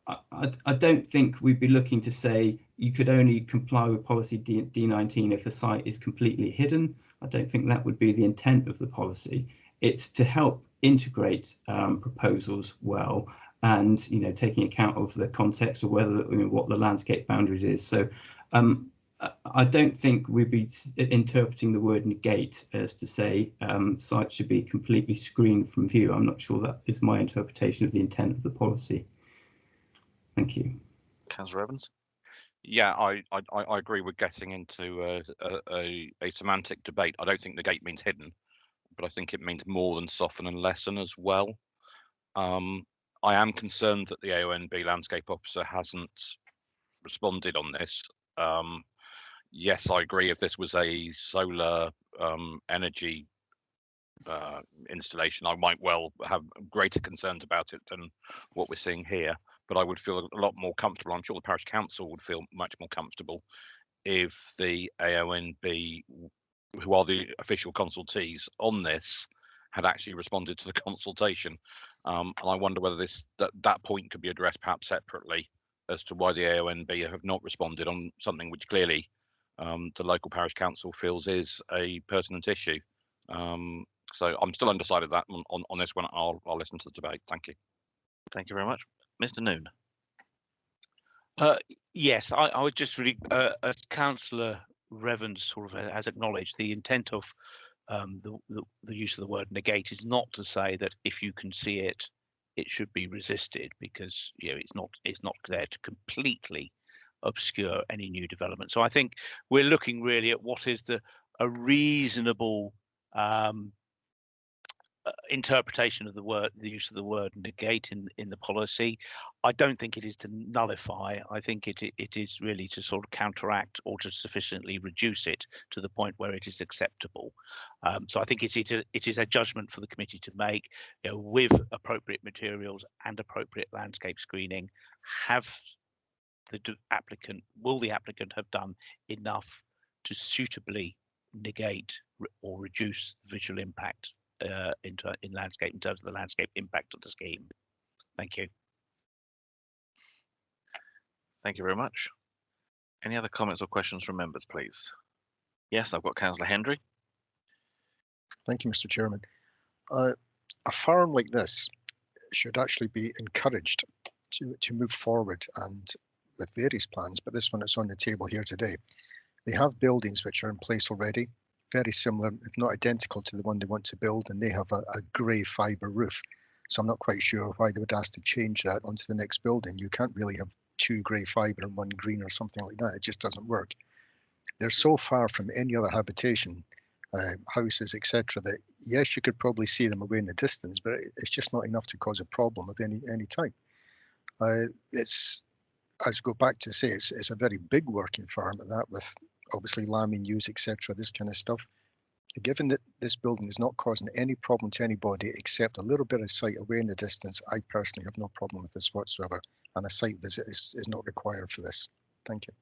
L: I don't think we'd be looking to say you could only comply with policy D19 if a site is completely hidden. I don't think that would be the intent of the policy. It's to help integrate proposals well, and taking account of the context of whether what the landscape boundaries is. So I don't think we'd be interpreting the word negate as to say sites should be completely screened from view. I'm not sure that is my interpretation of the intent of the policy. Thank you.
B: Councillor Evans.
N: Yeah, I agree with getting into a semantic debate. I don't think negate means hidden, but I think it means more than soften and lessen as well. I am concerned that the AONB landscape officer hasn't responded on this. Yes, I agree, if this was a solar energy installation, I might well have greater concerns about it than what we're seeing here, but I would feel a lot more comfortable. I'm sure the parish council would feel much more comfortable if the AONB, who are the official consultees on this, had actually responded to the consultation. And I wonder whether that point could be addressed perhaps separately as to why the AONB have not responded on something which clearly the local parish council feels is a pertinent issue. So I'm still undecided that on this one. I'll listen to the debate. Thank you.
B: Thank you very much. Mr. Noon.
J: Yes, I would just really, as Councillor Revens sort of has acknowledged, the intent of the use of the word negate is not to say that if you can see it, it should be resisted, because it's not there to completely obscure any new development. So I think we're looking really at what is a reasonable interpretation of the use of the word negate in the policy. I don't think it is to nullify. I think it is really to sort of counteract or to sufficiently reduce it to the point where it is acceptable. So I think it is a judgment for the committee to make, with appropriate materials and appropriate landscape screening. Will the applicant have done enough to suitably negate or reduce the visual impact in landscape, in terms of the landscape impact of the scheme? Thank you.
B: Thank you very much. Any other comments or questions from members, please? Yes, I've got Councillor Hendry.
F: Thank you, Mr. Chairman. A farm like this should actually be encouraged to move forward and with various plans, but this one that's on the table here today. They have buildings which are in place already, very similar, if not identical to the one they want to build, and they have a grey fibre roof. So I'm not quite sure why they would ask to change that onto the next building. You can't really have two grey fibre and one green or something like that. It just doesn't work. They're so far from any other habitation houses, etc. That yes, you could probably see them away in the distance, but it's just not enough to cause a problem at any time. It's, as I go back to say, it's a very big working farm at that, with obviously lambing ewes, etc. This kind of stuff. Given that this building is not causing any problem to anybody except a little bit of sight away in the distance, I personally have no problem with this whatsoever, and a site visit is not required for this. Thank you.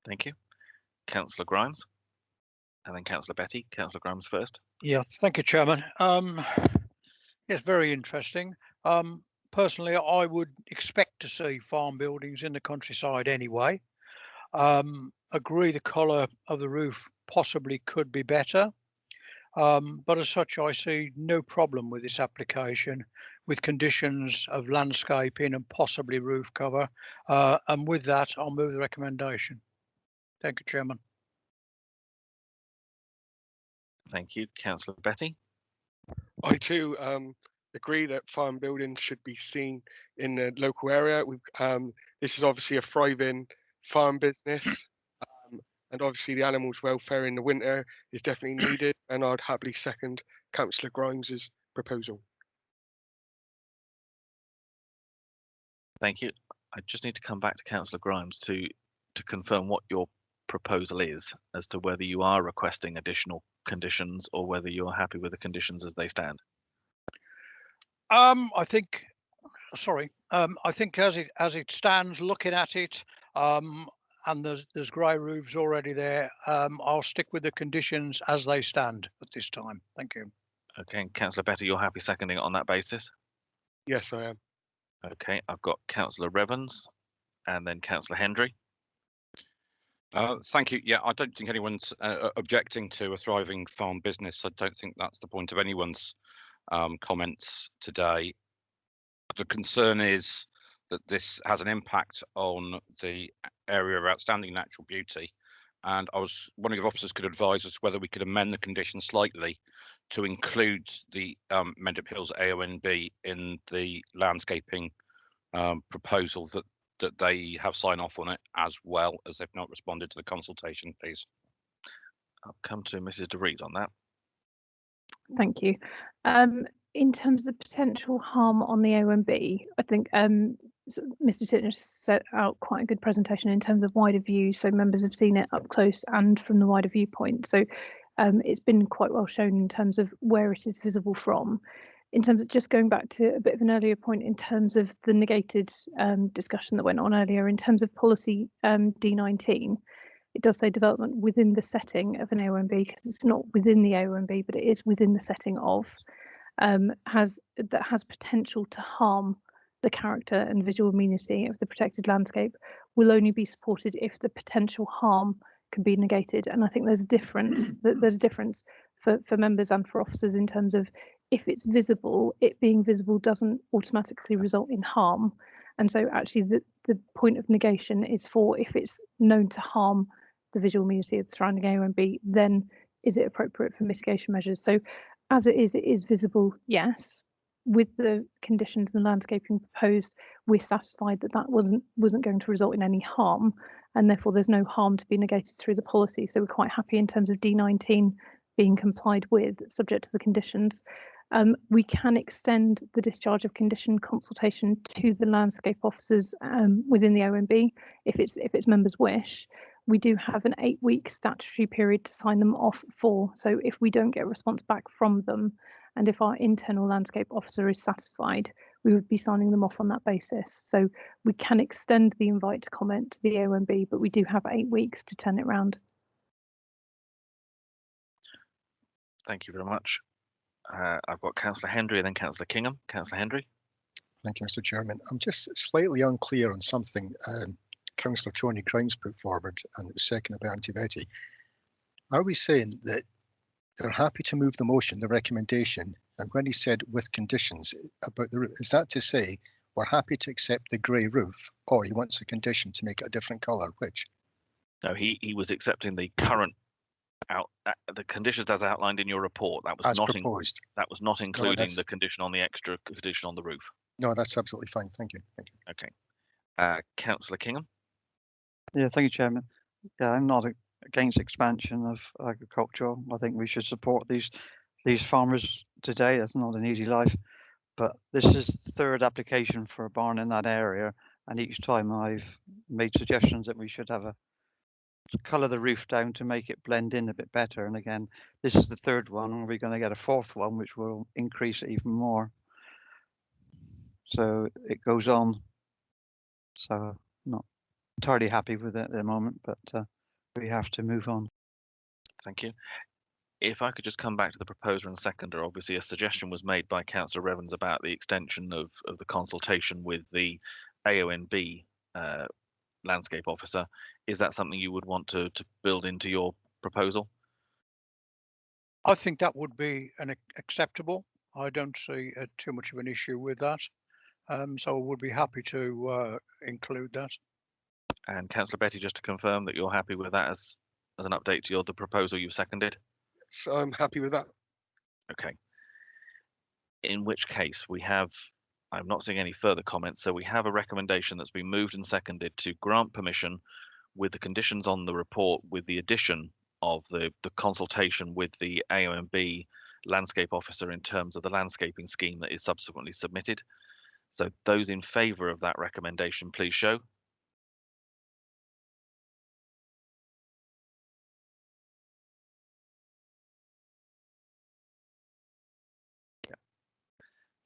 B: Thank you. Councillor Grimes, and then Councillor Betty. Councillor Grimes first.
K: Yeah, thank you, Chairman. It's very interesting. Personally, I would expect to see farm buildings in the countryside anyway. Agree the colour of the roof possibly could be better. But as such, I see no problem with this application, with conditions of landscaping and possibly roof cover. And with that, I'll move the recommendation. Thank you, Chairman.
B: Thank you. Councillor Betty.
A: I too agree that farm buildings should be seen in the local area. This is obviously a thriving farm business, and obviously the animals' welfare in the winter is definitely needed, and I'd happily second Councillor Grimes's proposal.
B: Thank you. I just need to come back to Councillor Grimes to confirm what your proposal is, as to whether you are requesting additional conditions or whether you're happy with the conditions as they stand.
K: I think, sorry, I think as it stands, looking at it, and there's grey roofs already there, I'll stick with the conditions as they stand at this time. Thank you.
B: Okay, and Councillor Betty, you're happy seconding it on that basis?
A: Yes, I am.
B: Okay, I've got Councillor Revens and then Councillor Hendry.
N: Thank you. Yeah, I don't think anyone's objecting to a thriving farm business. I don't think that's the point of anyone's comments today. The concern is that this has an impact on the area of outstanding natural beauty, and I was wondering if officers could advise us whether we could amend the condition slightly to include the Mendips Hills AONB in the landscaping proposal, that they have sign off on it, as well as they've not responded to the consultation, please.
B: I'll come to Mrs. De Vries on that.
H: Thank you. In terms of potential harm on the OMB, I think Mr. Titner set out quite a good presentation in terms of wider view, so members have seen it up close and from the wider viewpoint. So it's been quite well shown in terms of where it is visible from. In terms of just going back to a bit of an earlier point in terms of the negated discussion that went on earlier, in terms of policy D19, it does say development within the setting of an OMB, because it's not within the OMB, but it is within the setting of, has potential to harm the character and visual amenity of the protected landscape, will only be supported if the potential harm can be negated. And I think there's a difference. There's a difference for members and for officers in terms of, if it's visible, it being visible doesn't automatically result in harm. And so actually the point of negation is for if it's known to harm the visual amenity of the surrounding OMB, then is it appropriate for mitigation measures? So as it is visible, yes. With the conditions and landscaping proposed, we're satisfied that wasn't going to result in any harm, and therefore there's no harm to be negated through the policy. So we're quite happy in terms of D19 being complied with, subject to the conditions. We can extend the discharge of condition consultation to the landscape officers within the OMB if it's members' wish. We do have an 8-week statutory period to sign them off for. So if we don't get a response back from them, and if our internal landscape officer is satisfied, we would be signing them off on that basis. So we can extend the invite to comment to the OMB, but we do have 8 weeks to turn it around.
B: Thank you very much. I've got Councillor Hendry and then Councillor Kingham. Councillor Hendry.
F: Thank you, Mr. Chairman. I'm just slightly unclear on something Councillor Tony Grimes put forward, and it was seconded by Auntie Betty. Are we saying that they're happy to move the motion, the recommendation, and when he said with conditions about the roof, is that to say we're happy to accept the grey roof, or he wants a condition to make it a different colour? Which?
B: No, he was accepting the current the conditions as outlined in your report. That was
F: as
B: not
F: proposed.
B: That was not including the condition on the extra condition on the roof.
F: No, that's absolutely fine. Thank you. Thank you.
B: Okay. Councillor Kingham.
G: Yeah, thank you, Chairman. Yeah, I'm not against expansion of agriculture. I think we should support these farmers today. That's not an easy life, but this is the third application for a barn in that area, and each time I've made suggestions that we should have a colour the roof down to make it blend in a bit better. And again, this is the third one, and we're going to get a fourth one, which will increase it even more. So it goes on. So not entirely happy with it at the moment, but we have to move on.
B: Thank you. If I could just come back to the proposer and seconder, obviously a suggestion was made by Councillor Revens about the extension of the consultation with the AONB landscape officer. Is that something you would want to build into your proposal?
K: I think that would be acceptable. I don't see too much of an issue with that. So I would be happy to include that.
B: And Councillor Betty, just to confirm that you're happy with that as an update to the proposal you've seconded?
A: So I'm happy with that.
B: Okay. In which case I'm not seeing any further comments, so we have a recommendation that's been moved and seconded to grant permission with the conditions on the report, with the addition of the consultation with the AONB landscape officer in terms of the landscaping scheme that is subsequently submitted. So those in favour of that recommendation, please show.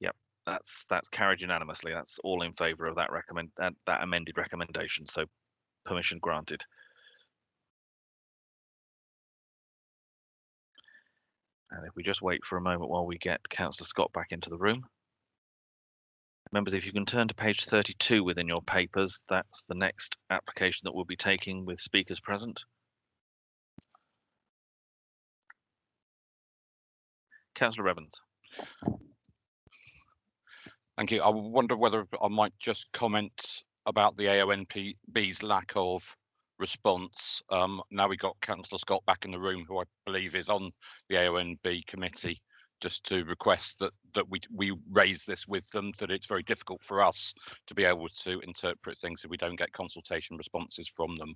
B: Yep, that's carried unanimously. That's all in favour of that that amended recommendation. So permission granted. And if we just wait for a moment while we get Councillor Scott back into the room. Members, if you can turn to page 32 within your papers, that's the next application that we'll be taking with speakers present. Councillor Revens.
N: Thank you. I wonder whether I might just comment about the AONB's lack of response. Now we've got Councillor Scott back in the room, who I believe is on the AONB committee, just to request that we raise this with them, that it's very difficult for us to be able to interpret things if we don't get consultation responses from them,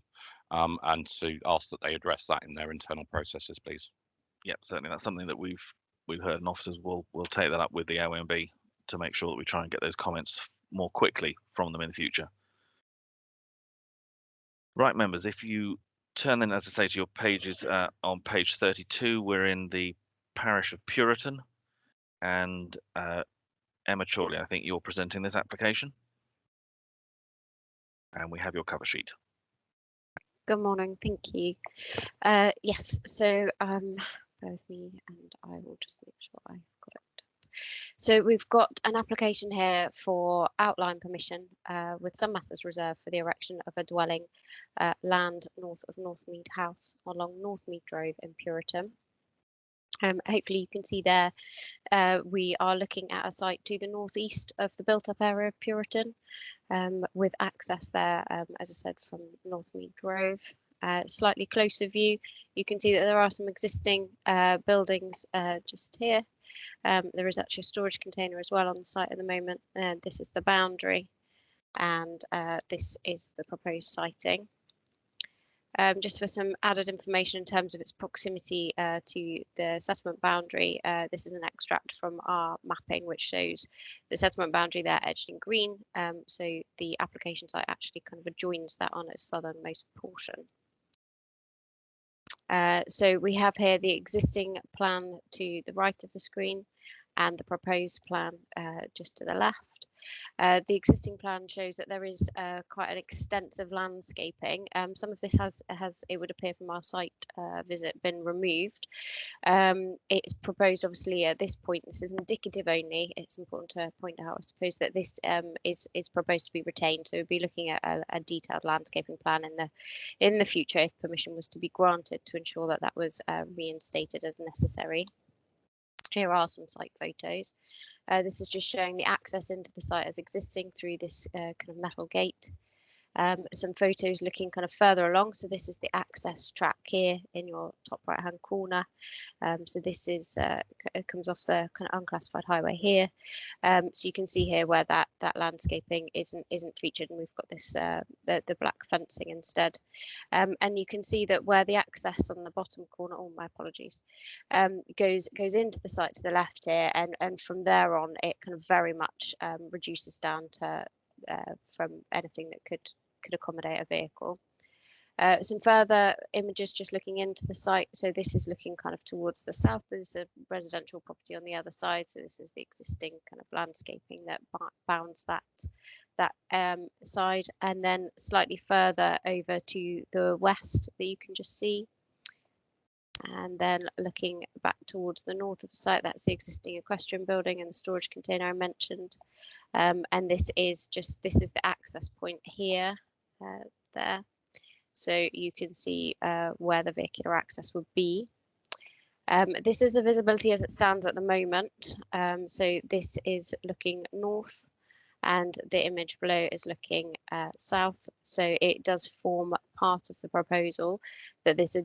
N: and to ask that they address that in their internal processes, please.
B: Yep, certainly that's something that we've heard, and officers will take that up with the AONB to make sure that we try and get those comments more quickly from them in the future. Right, members, if you turn then, as I say, to your pages on page 32, we're in the parish of Puriton, and Emma Chorley, I think you're presenting this application, and we have your cover sheet.
O: Good morning, thank you. Yes, so bear with me and I will just make sure I've got it. So we've got an application here for outline permission with some matters reserved for the erection of a dwelling land north of Northmead House along Northmead Drove in Puriton. Hopefully you can see there we are looking at a site to the northeast of the built-up area of Puriton, with access there, as I said, from Northmead Drove. Slightly closer view, you can see that there are some existing buildings just here. There is actually a storage container as well on the site at the moment. This is the boundary, and this is the proposed siting. Just for some added information in terms of its proximity to the settlement boundary, this is an extract from our mapping, which shows the settlement boundary there edged in green. So the application site actually kind of adjoins that on its southernmost portion. So we have here the existing plan to the right of the screen and the proposed plan just to the left. The existing plan shows that there is quite an extensive landscaping. Some of this has, it would appear from our site visit, been removed. It's proposed, obviously, at this point, this is indicative only. It's important to point out, I suppose, that this is proposed to be retained. So we'll be looking at a detailed landscaping plan in the future if permission was to be granted, to ensure that that was reinstated as necessary. Here are some site photos. This is just showing the access into the site as existing through this kind of metal gate. Some photos looking kind of further along. So this is the access track here in your top right hand corner. So this is it comes off the kind of unclassified highway here. So you can see here where that landscaping isn't featured, and we've got this the black fencing instead. And you can see that where the access on the bottom corner, oh my apologies, goes into the site to the left here, and from there on it kind of very much reduces down to from anything that could accommodate a vehicle. Some further images just looking into the site. So this is looking kind of towards the south. There's a residential property on the other side. So this is the existing kind of landscaping that bounds that side. And then slightly further over to the west that you can just see. And then looking back towards the north of the site, that's the existing equestrian building and the storage container I mentioned. And this is the access point here, there. So you can see where the vehicular access would be. This is the visibility as it stands at the moment. So this is looking north, and the image below is looking south. So it does form part of the proposal that this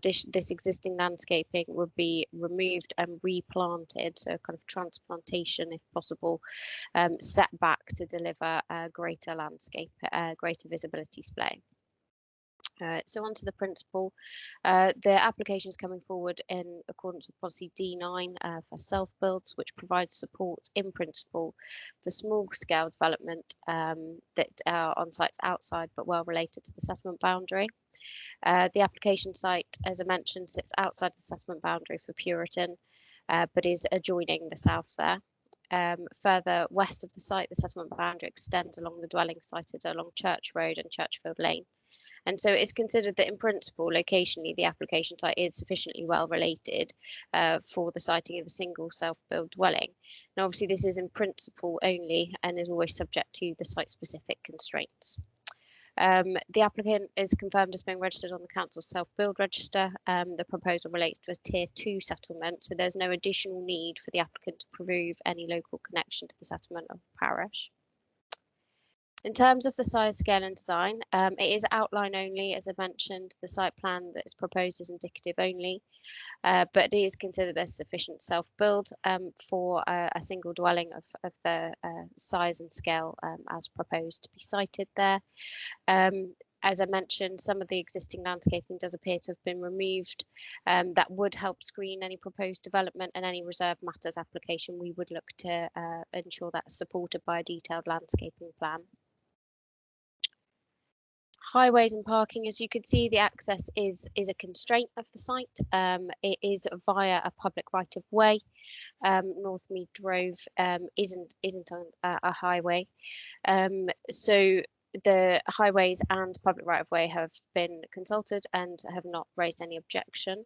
O: existing landscaping would be removed and replanted, so kind of transplantation if possible, set back to deliver a greater landscape, greater visibility display. So on to the principle. The application is coming forward in accordance with policy D9 for self-builds, which provides support in principle for small-scale development that are on sites outside but well related to the settlement boundary. The application site, as I mentioned, sits outside the settlement boundary for Puriton, but is adjoining the south there. Further west of the site, the settlement boundary extends along the dwelling sited along Church Road and Churchfield Lane. And so it's considered that in principle, locationally, the application site is sufficiently well related for the siting of a single self-built dwelling. Now, obviously, this is in principle only and is always subject to the site-specific constraints. The applicant is confirmed as being registered on the council's self-build register. The proposal relates to a tier 2 settlement, so there's no additional need for the applicant to prove any local connection to the settlement of the parish. In terms of the size, scale and design, it is outline only. As I mentioned, the site plan that is proposed is indicative only, but it is considered as sufficient self-build for a single dwelling of the size and scale as proposed to be sited there. As I mentioned, some of the existing landscaping does appear to have been removed. That would help screen any proposed development, and any reserved matters application we would look to ensure that's supported by a detailed landscaping plan. Highways and parking, as you can see, the access is a constraint of the site. It is via a public right of way. Northmead Drove isn't a highway. So the highways and public right of way have been consulted and have not raised any objection.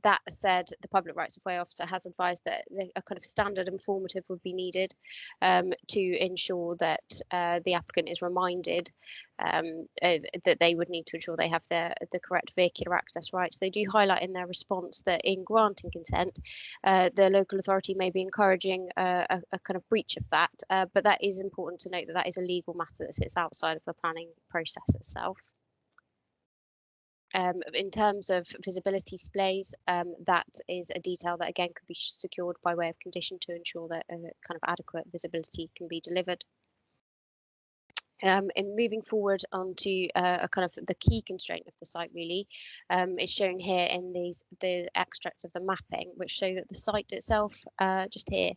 O: That said, the public rights of way officer has advised that a kind of standard informative would be needed to ensure that the applicant is reminded that they would need to ensure they have the correct vehicular access rights. They do highlight in their response that in granting consent, the local authority may be encouraging a kind of breach of that, but that is important to note that that is a legal matter that sits outside of the planning process itself. In terms of visibility displays, that is a detail that again could be secured by way of condition to ensure that kind of adequate visibility can be delivered. In moving forward onto a kind of the key constraint of the site really is shown here in the extracts of the mapping, which show that the site itself, just here,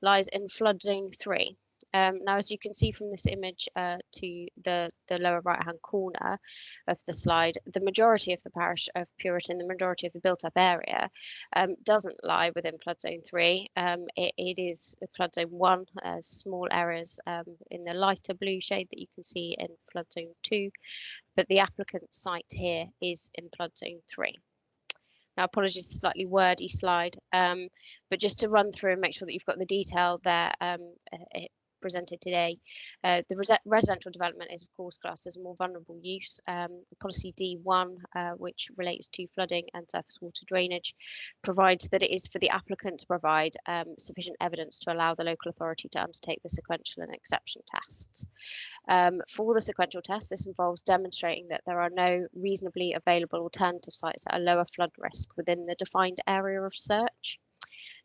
O: lies in flood zone 3. Now, as you can see from this image to the lower right-hand corner of the slide, the majority of the parish of Puriton, the majority of the built-up area, doesn't lie within flood zone 3. It is flood zone 1, small areas in the lighter blue shade that you can see in flood zone 2, but the applicant's site here is in flood zone 3. Now, apologies, a slightly wordy slide, but just to run through and make sure that you've got the detail there, presented today. The residential development is, of course, classed as a more vulnerable use. Policy D1, which relates to flooding and surface water drainage, provides that it is for the applicant to provide sufficient evidence to allow the local authority to undertake the sequential and exception tests. For the sequential test, this involves demonstrating that there are no reasonably available alternative sites at a lower flood risk within the defined area of search.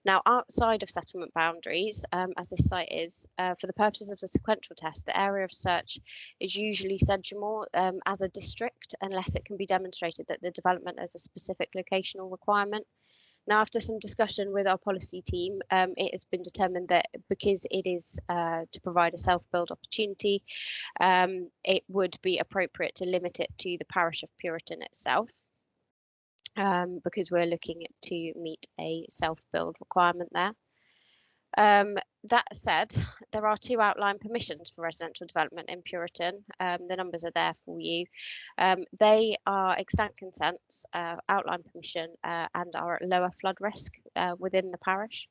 O: Now, outside of settlement boundaries, as this site is, for the purposes of the sequential test, the area of search is usually Sedgemoor as a district, unless it can be demonstrated that the development has a specific locational requirement. Now, after some discussion with our policy team, it has been determined that because it is to provide a self-build opportunity, it would be appropriate to limit it to the parish of Puriton itself, because we're looking to meet a self-build requirement there. That said, there are 2 outline permissions for residential development in Puriton. The numbers are there for you. They are extant consents, outline permission, and are at lower flood risk within the parish.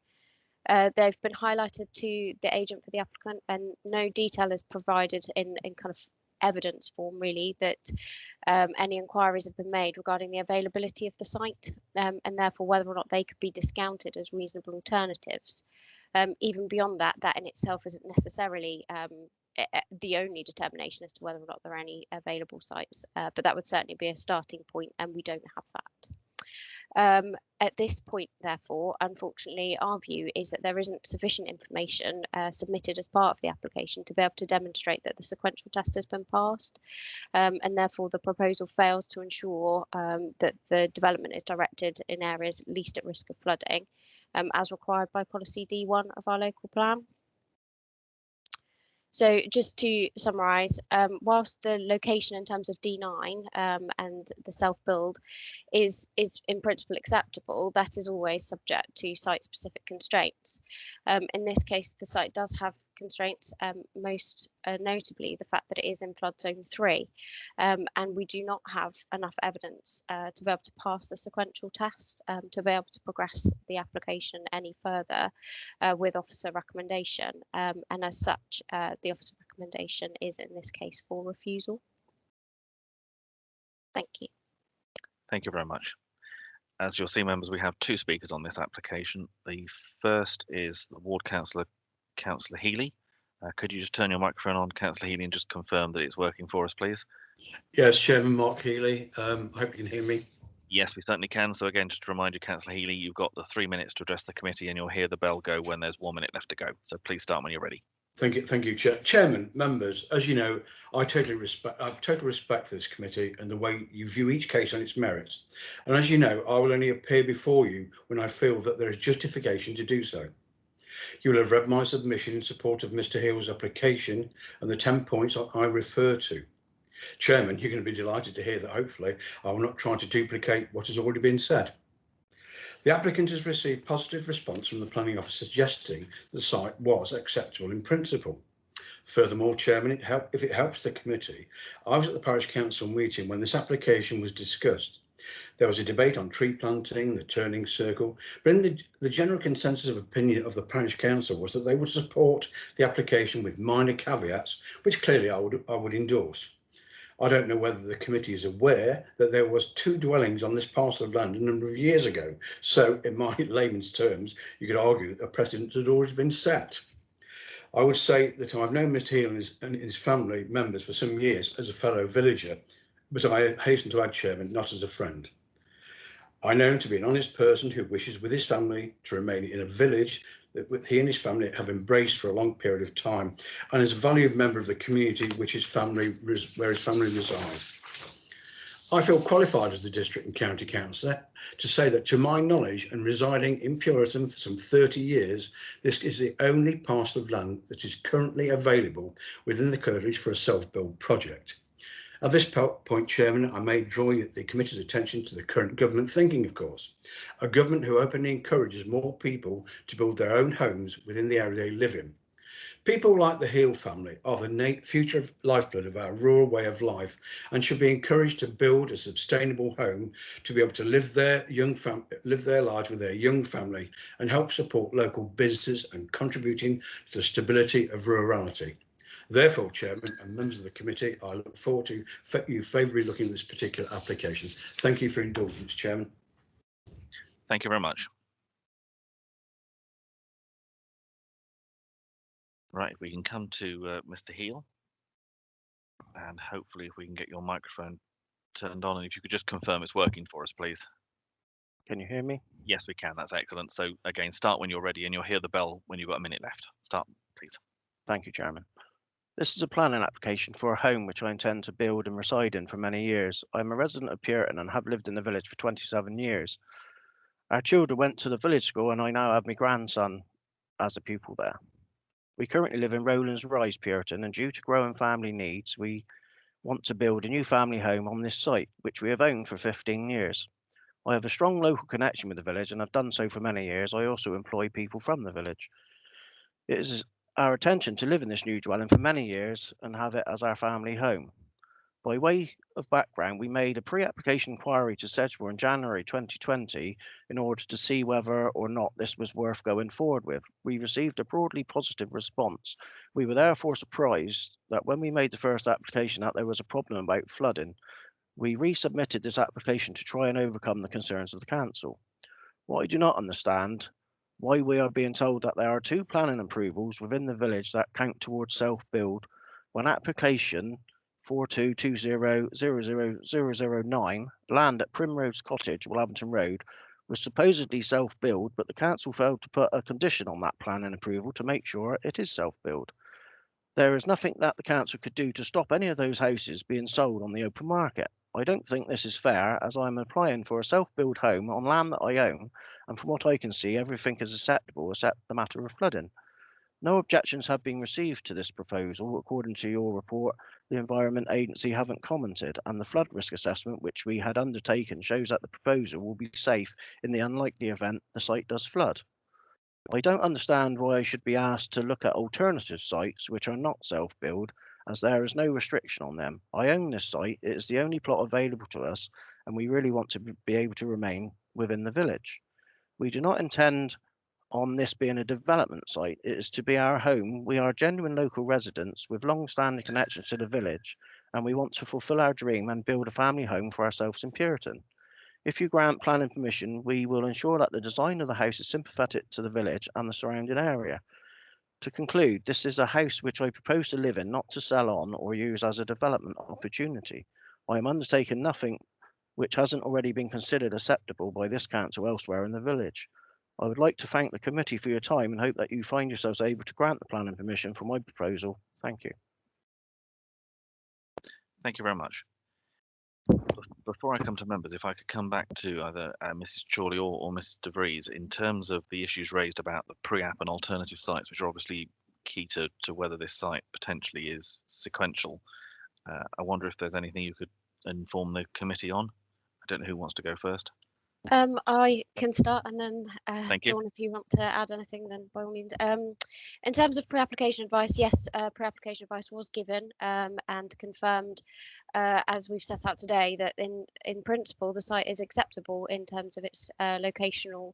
O: They've been highlighted to the agent for the applicant, and no detail is provided in kind of evidence form, really, that any inquiries have been made regarding the availability of the site, and therefore whether or not they could be discounted as reasonable alternatives. Even beyond that, that in itself isn't necessarily the only determination as to whether or not there are any available sites, but that would certainly be a starting point, and we don't have that. At this point, therefore, unfortunately, our view is that there isn't sufficient information submitted as part of the application to be able to demonstrate that the sequential test has been passed, and therefore the proposal fails to ensure that the development is directed in areas least at risk of flooding, as required by policy D1 of our local plan. So just to summarise, whilst the location in terms of D9 and the self-build is in principle acceptable, that is always subject to site-specific constraints. In this case, the site does have constraints, most notably the fact that it is in flood zone 3, and we do not have enough evidence to be able to pass the sequential test, to be able to progress the application any further with officer recommendation, and as such the officer recommendation is in this case for refusal. Thank you.
B: Thank you very much. As you'll see, members, we have 2 speakers on this application. The first is the Ward Councillor, Councillor Healy. Could you just turn your microphone on, Councillor Healy, and just confirm that it's working for us, please?
P: Yes, Chairman Mark Healy. Hope you can hear me.
B: Yes, we certainly can. So again, just to remind you, Councillor Healy, you've got the 3 minutes to address the committee, and you'll hear the bell go when there's 1 minute left to go. So please start when you're ready.
P: Thank you, Chairman. Members, as you know, I have total respect for this committee and the way you view each case on its merits. And as you know, I will only appear before you when I feel that there is justification to do so. You will have read my submission in support of Mr. Hill's application and the 10 points I refer to. Chairman, you're going to be delighted to hear that hopefully I will not try to duplicate what has already been said. The applicant has received positive response from the planning officer suggesting the site was acceptable in principle. Furthermore, Chairman, if it helps the committee, I was at the Parish Council meeting when this application was discussed. There was a debate on tree planting, the turning circle, but in the general consensus of opinion of the Parish Council was that they would support the application with minor caveats, which clearly I would endorse. I don't know whether the committee is aware that there was 2 dwellings on this parcel of land a number of years ago. So in my layman's terms, you could argue that a precedent had already been set. I would say that I've known Mr. Heal and his family members for some years as a fellow villager, but I hasten to add, Chairman, not as a friend. I know him to be an honest person who wishes with his family to remain in a village that he and his family have embraced for a long period of time, and is a valued member of the community where his family resides. I feel qualified as the district and county councillor to say that, to my knowledge, and residing in Puriton for some 30 years, this is the only parcel of land that is currently available within the Curtilage for a self-build project. At this point, Chairman, I may draw the committee's attention to the current government thinking, of course. A government who openly encourages more people to build their own homes within the area they live in. People like the Heel family are the future lifeblood of our rural way of life and should be encouraged to build a sustainable home to be able to live their lives with their young family and help support local businesses and contributing to the stability of rurality. Therefore, Chairman and members of the committee, I look forward to you favourably looking at this particular application. Thank you for your indulgence, Chairman.
B: Thank you very much. Right, we can come to Mr. Heel, and hopefully if we can get your microphone turned on, and if you could just confirm it's working for us, please.
Q: Can you hear me?
B: Yes, we can. That's excellent. So again, start when you're ready, and you'll hear the bell when you've got a minute left. Start, please.
Q: Thank you, Chairman. This is a planning application for a home which I intend to build and reside in for many years. I'm a resident of Puriton and have lived in the village for 27 years. Our children went to the village school and I now have my grandson as a pupil there. We currently live in Rowlands Rise, Puriton, and due to growing family needs, we want to build a new family home on this site, which we have owned for 15 years. I have a strong local connection with the village and have done so for many years. I also employ people from the village. It is our intention to live in this new dwelling for many years and have it as our family home. By way of background, we made a pre-application inquiry to Sedgemoor in January 2020 in order to see whether or not this was worth going forward with. We received a broadly positive response. We were therefore surprised that when we made the first application that there was a problem about flooding. We resubmitted this application to try and overcome the concerns of the council. What I do not understand why we are being told that there are 2 planning approvals within the village that count towards self-build when application 42200009 land at Primrose Cottage, Wolverhampton Road, was supposedly self-build, but the council failed to put a condition on that planning approval to make sure it is self-build. There is nothing that the council could do to stop any of those houses being sold on the open market. I don't think this is fair, as I'm applying for a self-build home on land that I own, and from what I can see, everything is acceptable except the matter of flooding. No objections have been received to this proposal. According to your report, the Environment Agency haven't commented, and the flood risk assessment which we had undertaken shows that the proposal will be safe in the unlikely event the site does flood. I don't understand why I should be asked to look at alternative sites which are not self-build, as there is no restriction on them. I own this site, it is the only plot available to us, and we really want to be able to remain within the village. We do not intend on this being a development site, it is to be our home. We are genuine local residents with long-standing connections to the village, and we want to fulfil our dream and build a family home for ourselves in Puriton. If you grant planning permission, we will ensure that the design of the house is sympathetic to the village and the surrounding area. To conclude, this is a house which I propose to live in, not to sell on or use as a development opportunity. I am undertaking nothing which hasn't already been considered acceptable by this council elsewhere in the village. I would like to thank the committee for your time and hope that you find yourselves able to grant the planning permission for my proposal. Thank you.
B: Thank you very much. Before I come to members, if I could come back to either Mrs. Chorley or Mrs. De Vries in terms of the issues raised about the pre-app and alternative sites, which are obviously key to whether this site potentially is sequential. I wonder if there's anything you could inform the committee on. I don't know who wants to go first.
O: I can start, and then
B: Thank you.
O: Dawn, if you want to add anything, then by all means. In terms of pre-application advice, yes, pre-application advice was given and confirmed, as we've set out today, that in principle the site is acceptable in terms of its locational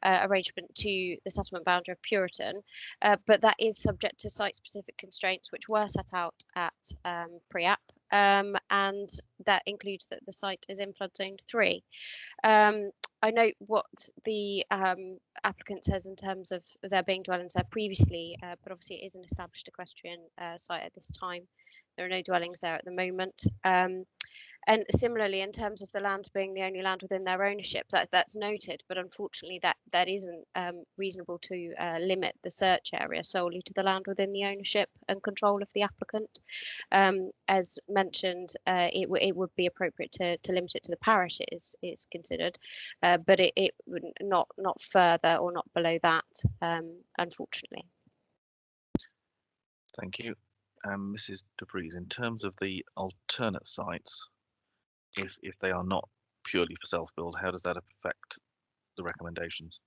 O: arrangement to the settlement boundary of Puriton, but that is subject to site-specific constraints which were set out at pre-app, and that includes that the site is in flood zone 3. I note what the applicant says in terms of there being dwellings there previously, but obviously it is an established equestrian site at this time. There are no dwellings there at the moment. And similarly, in terms of the land being the only land within their ownership, that's noted, but unfortunately that isn't reasonable to limit the search area solely to the land within the ownership and control of the applicant. As mentioned, it would be appropriate to limit it to the parish it's considered, but it would not further or not below that, unfortunately.
B: Thank you. Mrs. De Vries, in terms of the alternate sites, if they are not purely for self-build, how does that affect the recommendations?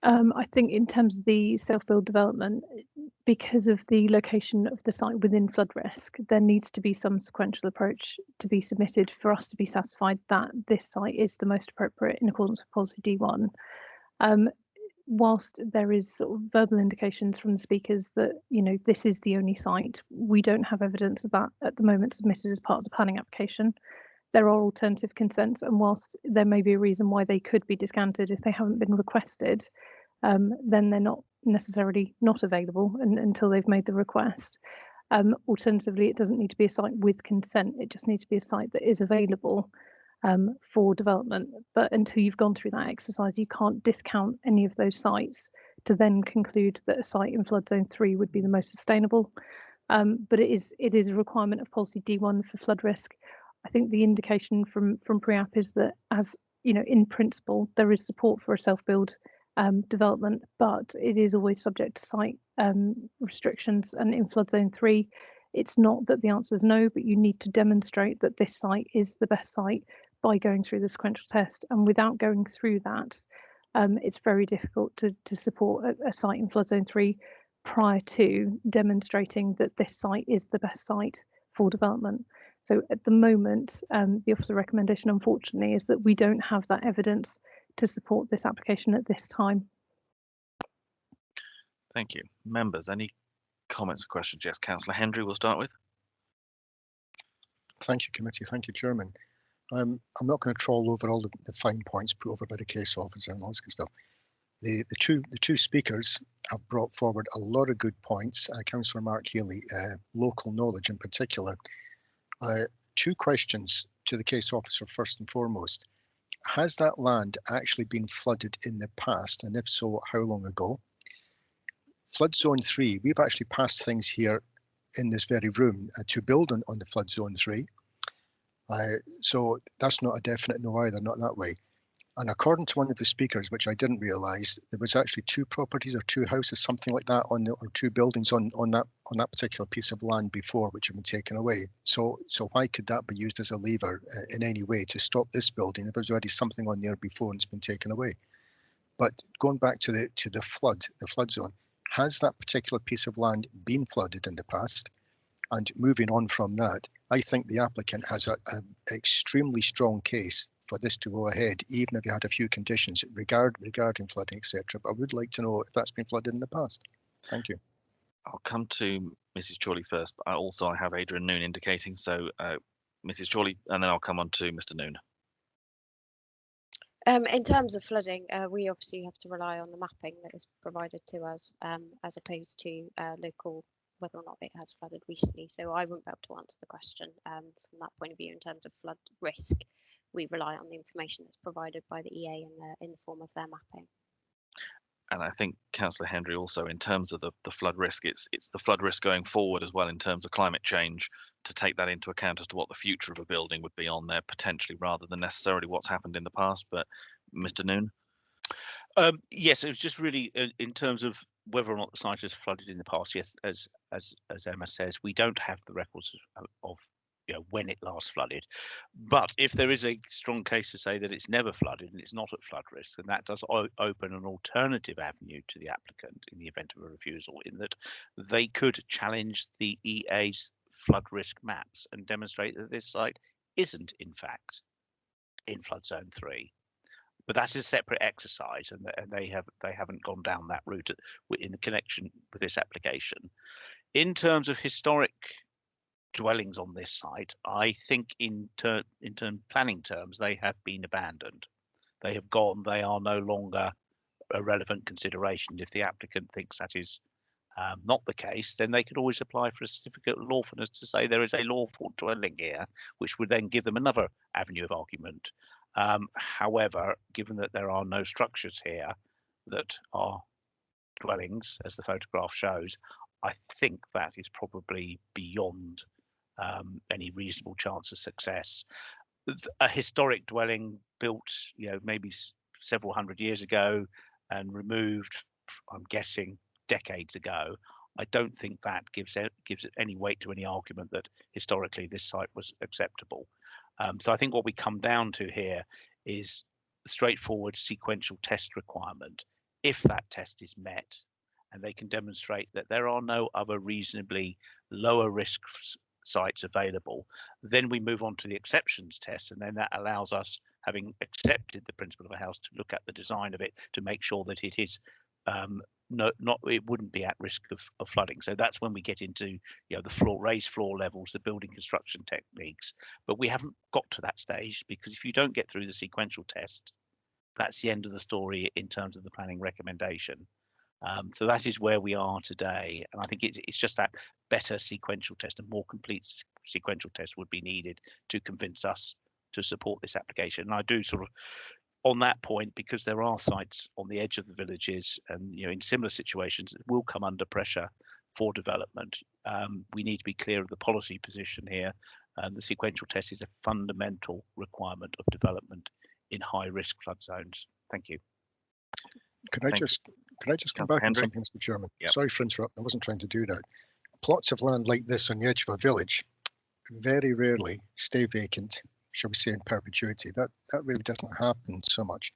H: I think in terms of the self-build development, because of the location of the site within flood risk, there needs to be some sequential approach to be submitted for us to be satisfied that this site is the most appropriate in accordance with policy D1. Whilst there is sort of verbal indications from the speakers that, you know, this is the only site, we don't have evidence of that at the moment submitted as part of the planning application. There are alternative consents, and whilst there may be a reason why they could be discounted if they haven't been requested, then they're not necessarily not available until they've made the request. Alternatively, it doesn't need to be a site with consent, it just needs to be a site that is available for development. But until you've gone through that exercise, you can't discount any of those sites to then conclude that a site in flood zone 3 would be the most sustainable. But it is a requirement of policy D1 for flood risk. I think the indication from pre-app is that, as you know, in principle, there is support for a self-build development, but it is always subject to site restrictions. And in flood zone 3, it's not that the answer is no, but you need to demonstrate that this site is the best site by going through the sequential test. And without going through that, it's very difficult to support a site in flood zone 3 prior to demonstrating that this site is the best site for development. So at the moment, the officer recommendation, unfortunately, is that we don't have that evidence to support this application at this time.
B: Thank you. Members, any comments or questions? Yes, Councillor Hendry, we'll start with.
F: Thank you, committee. Thank you, Chairman. I'm not going to trawl over all the fine points put over by the case officer and all this good stuff. The two speakers have brought forward a lot of good points. Councillor Mark Healy, local knowledge in particular. Two questions to the case officer first and foremost. Has that land actually been flooded in the past, and if so, how long ago? Flood zone 3, we've actually passed things here in this very room to build on the flood zone 3. So that's not a definite no either, not that way. And according to one of the speakers, which I didn't realise, there was actually 2 properties or 2 houses, something like that, or 2 buildings on that particular piece of land before, which have been taken away. So why could that be used as a lever in any way to stop this building if there's already something on there before and it's been taken away? But going back to the flood zone, has that particular piece of land been flooded in the past? And moving on from that, I think the applicant has an extremely strong case for this to go ahead, even if you had a few conditions regarding flooding, etc. But I would like to know if that's been flooded in the past. Thank you.
B: I'll come to Mrs. Chorley first, but I have Adrian Noon indicating, so Mrs. Chorley, and then I'll come on to Mr. Noon.
O: In terms of flooding, we obviously have to rely on the mapping that is provided to us, as opposed to local, whether or not it has flooded recently. So I wouldn't be able to answer the question from that point of view. In terms of flood risk, we rely on the information that's provided by the EA in the form of their mapping.
B: And I think Councillor Hendry also, in terms of the flood risk, it's the flood risk going forward as well in terms of climate change, to take that into account as to what the future of a building would be on there potentially, rather than necessarily what's happened in the past. But Mr. Noon?
J: Yes, it was just really in terms of whether or not the site has flooded in the past. Yes, as Emma says, we don't have the records of when it last flooded. But if there is a strong case to say that it's never flooded and it's not at flood risk, then that does open an alternative avenue to the applicant in the event of a refusal, in that they could challenge the EA's flood risk maps and demonstrate that this site isn't in fact in flood zone 3. But that's a separate exercise, and they haven't gone down that route in the connection with this application. In terms of historic dwellings on this site, I think in planning terms, they have been abandoned. They have gone. They are no longer a relevant consideration. If the applicant thinks that is not the case, then they could always apply for a certificate of lawfulness to say there is a lawful dwelling here, which would then give them another avenue of argument. However, given that there are no structures here that are dwellings, as the photograph shows, I think that is probably beyond any reasonable chance of success. A historic dwelling built, maybe several hundred years ago and removed, I'm guessing, decades ago, I don't think that gives it any weight to any argument that historically this site was acceptable. So I think what we come down to here is the straightforward sequential test requirement. If that test is met and they can demonstrate that there are no other reasonably lower risk sites available, then we move on to the exceptions test, and then that allows us, having accepted the principle of a house, to look at the design of it to make sure that it is it wouldn't be at risk of flooding. So that's when we get into the raised floor levels, the building construction techniques. But we haven't got to that stage, because if you don't get through the sequential test, that's the end of the story in terms of the planning recommendation. So that is where we are today, and I think it's just that better sequential test, a more complete sequential test would be needed to convince us to support this application. And I do sort of, on that point, because there are sites on the edge of the villages and in similar situations that will come under pressure for development. We need to be clear of the policy position here. The sequential test is a fundamental requirement of development in high risk flood zones. Thank you.
F: Could I just come back on something, Mr. Chairman?
B: Yep.
F: Sorry for interrupting. I wasn't trying to do that. Plots of land like this on the edge of a village very rarely stay vacant, shall we say, in perpetuity. That really doesn't happen so much.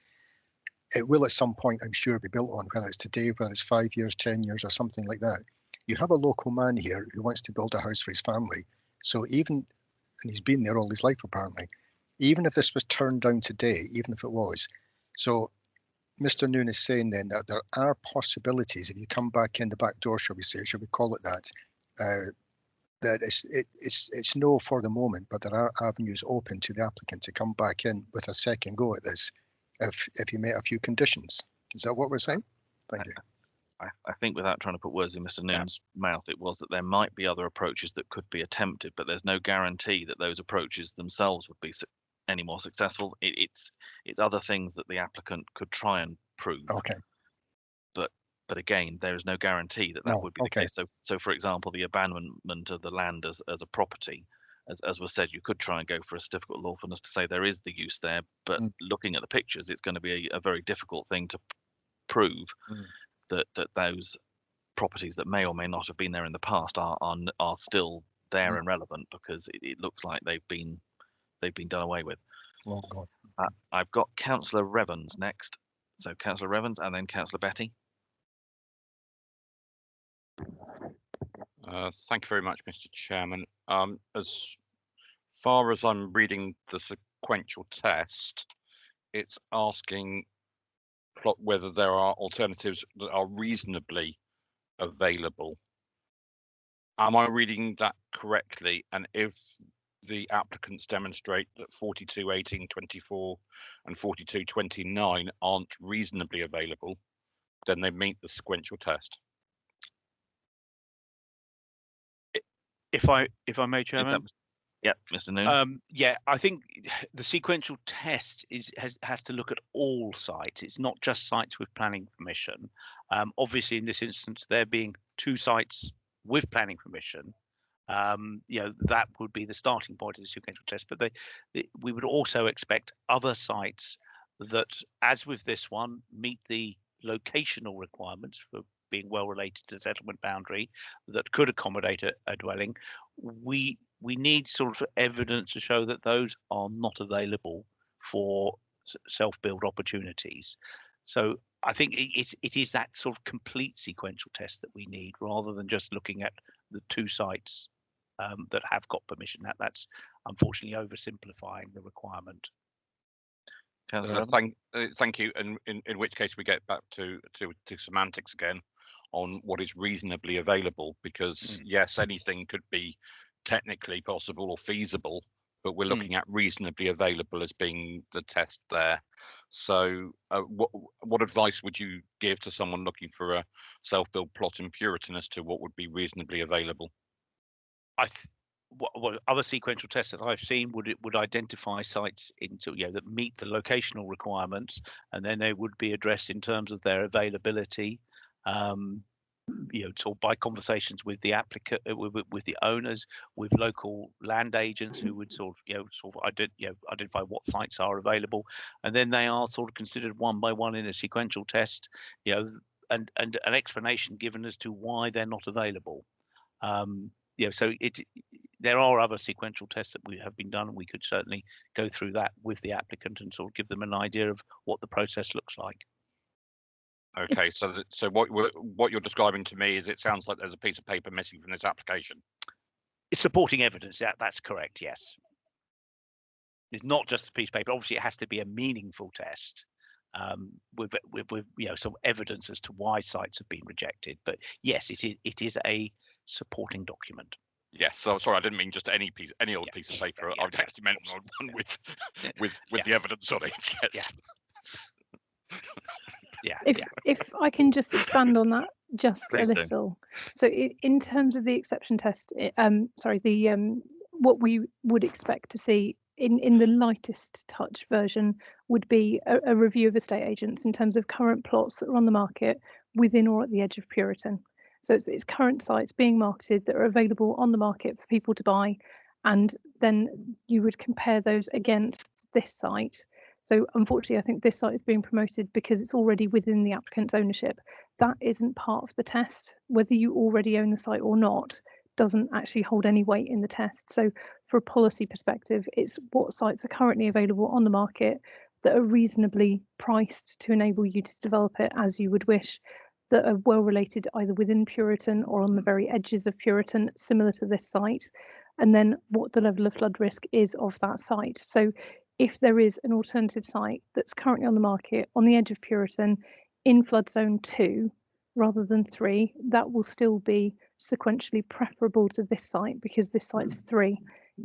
F: It will at some point, I'm sure, be built on, whether it's today, whether it's 5 years, 10 years, or something like that. You have a local man here who wants to build a house for his family. So even, and he's been there all his life apparently, even if this was turned down today, even if it was. So Mr. Noon is saying then that there are possibilities, if you come back in the back door, shall we say, shall we call it that, that it's no for the moment, but there are avenues open to the applicant to come back in with a second go at this if you meet a few conditions. Is that what we're saying? Thank you.
B: I think, without trying to put words in Mr. Noon's mouth, it was that there might be other approaches that could be attempted, but there's no guarantee that those approaches themselves would be any more successful. It's other things that the applicant could try and prove.
F: Okay.
B: But again, there is no guarantee that would be the case. So for example, the abandonment of the land as a property, as was said, you could try and go for a certificate of lawfulness to say there is the use there, but looking at the pictures, it's going to be a very difficult thing to prove that those properties that may or may not have been there in the past are still there and relevant, because it looks like they've been done away with.
F: Long gone.
B: I've got Councillor Revens next. So Councillor Revens and then Councillor Betty.
N: Thank you very much, Mr. Chairman. As far as I'm reading the sequential test, it's asking whether there are alternatives that are reasonably available. Am I reading that correctly? And if the applicants demonstrate that 42.18.24 and 42.29 aren't reasonably available, then they meet the sequential test.
J: If I may, Chairman.
B: Yeah, Mr. Noon.
J: Yeah, I think the sequential test has to look at all sites. It's not just sites with planning permission. Obviously, in this instance, there being 2 sites with planning permission, that would be the starting point of the sequential test. But we would also expect other sites that, as with this one, meet the locational requirements for being well related to the settlement boundary, that could accommodate a dwelling. We need sort of evidence to show that those are not available for self-build opportunities. So I think it is that sort of complete sequential test that we need, rather than just looking at the 2 sites that have got permission. That's unfortunately oversimplifying the requirement.
N: Thank you. And in which case we get back to semantics again on what is reasonably available, because yes, anything could be technically possible or feasible, but we're looking at reasonably available as being the test there. So what advice would you give to someone looking for a self-build plot in Puriton as to what would be reasonably available?
J: What other sequential tests that I've seen would identify sites that meet the locational requirements, and then they would be addressed in terms of their availability, sort of by conversations with the applicant, with the owners, with local land agents who would identify what sites are available, and then they are sort of considered one by one in a sequential test, and an explanation given as to why they're not available. So there are other sequential tests that we have been done, and we could certainly go through that with the applicant and sort of give them an idea of what the process looks like.
N: Okay, so what you're describing to me is it sounds like there's a piece of paper missing from this application.
J: It's supporting evidence. That's correct. Yes. It's not just a piece of paper. Obviously, it has to be a meaningful test with some evidence as to why sites have been rejected. But yes, it is a supporting document.
N: Yes, so sorry, I didn't mean just any old piece of paper. I actually meant one with the evidence on it. Yes.
H: If I can just expand on that just
B: Please
H: a
B: do.
H: little. So in terms of the exception test, what we would expect to see in the lightest touch version would be a review of estate agents in terms of current plots that are on the market within or at the edge of Puriton. So it's current sites being marketed that are available on the market for people to buy, and then you would compare those against this site. So unfortunately, I think this site is being promoted because it's already within the applicant's ownership. That isn't part of the test. Whether you already own the site or not doesn't actually hold any weight in the test. So for a policy perspective, it's what sites are currently available on the market that are reasonably priced to enable you to develop it as you would wish, that are well related either within Puriton or on the very edges of Puriton, similar to this site, and then what the level of flood risk is of that site. So if there is an alternative site that's currently on the market on the edge of Puriton in flood zone 2 rather than 3, that will still be sequentially preferable to this site because this site's 3.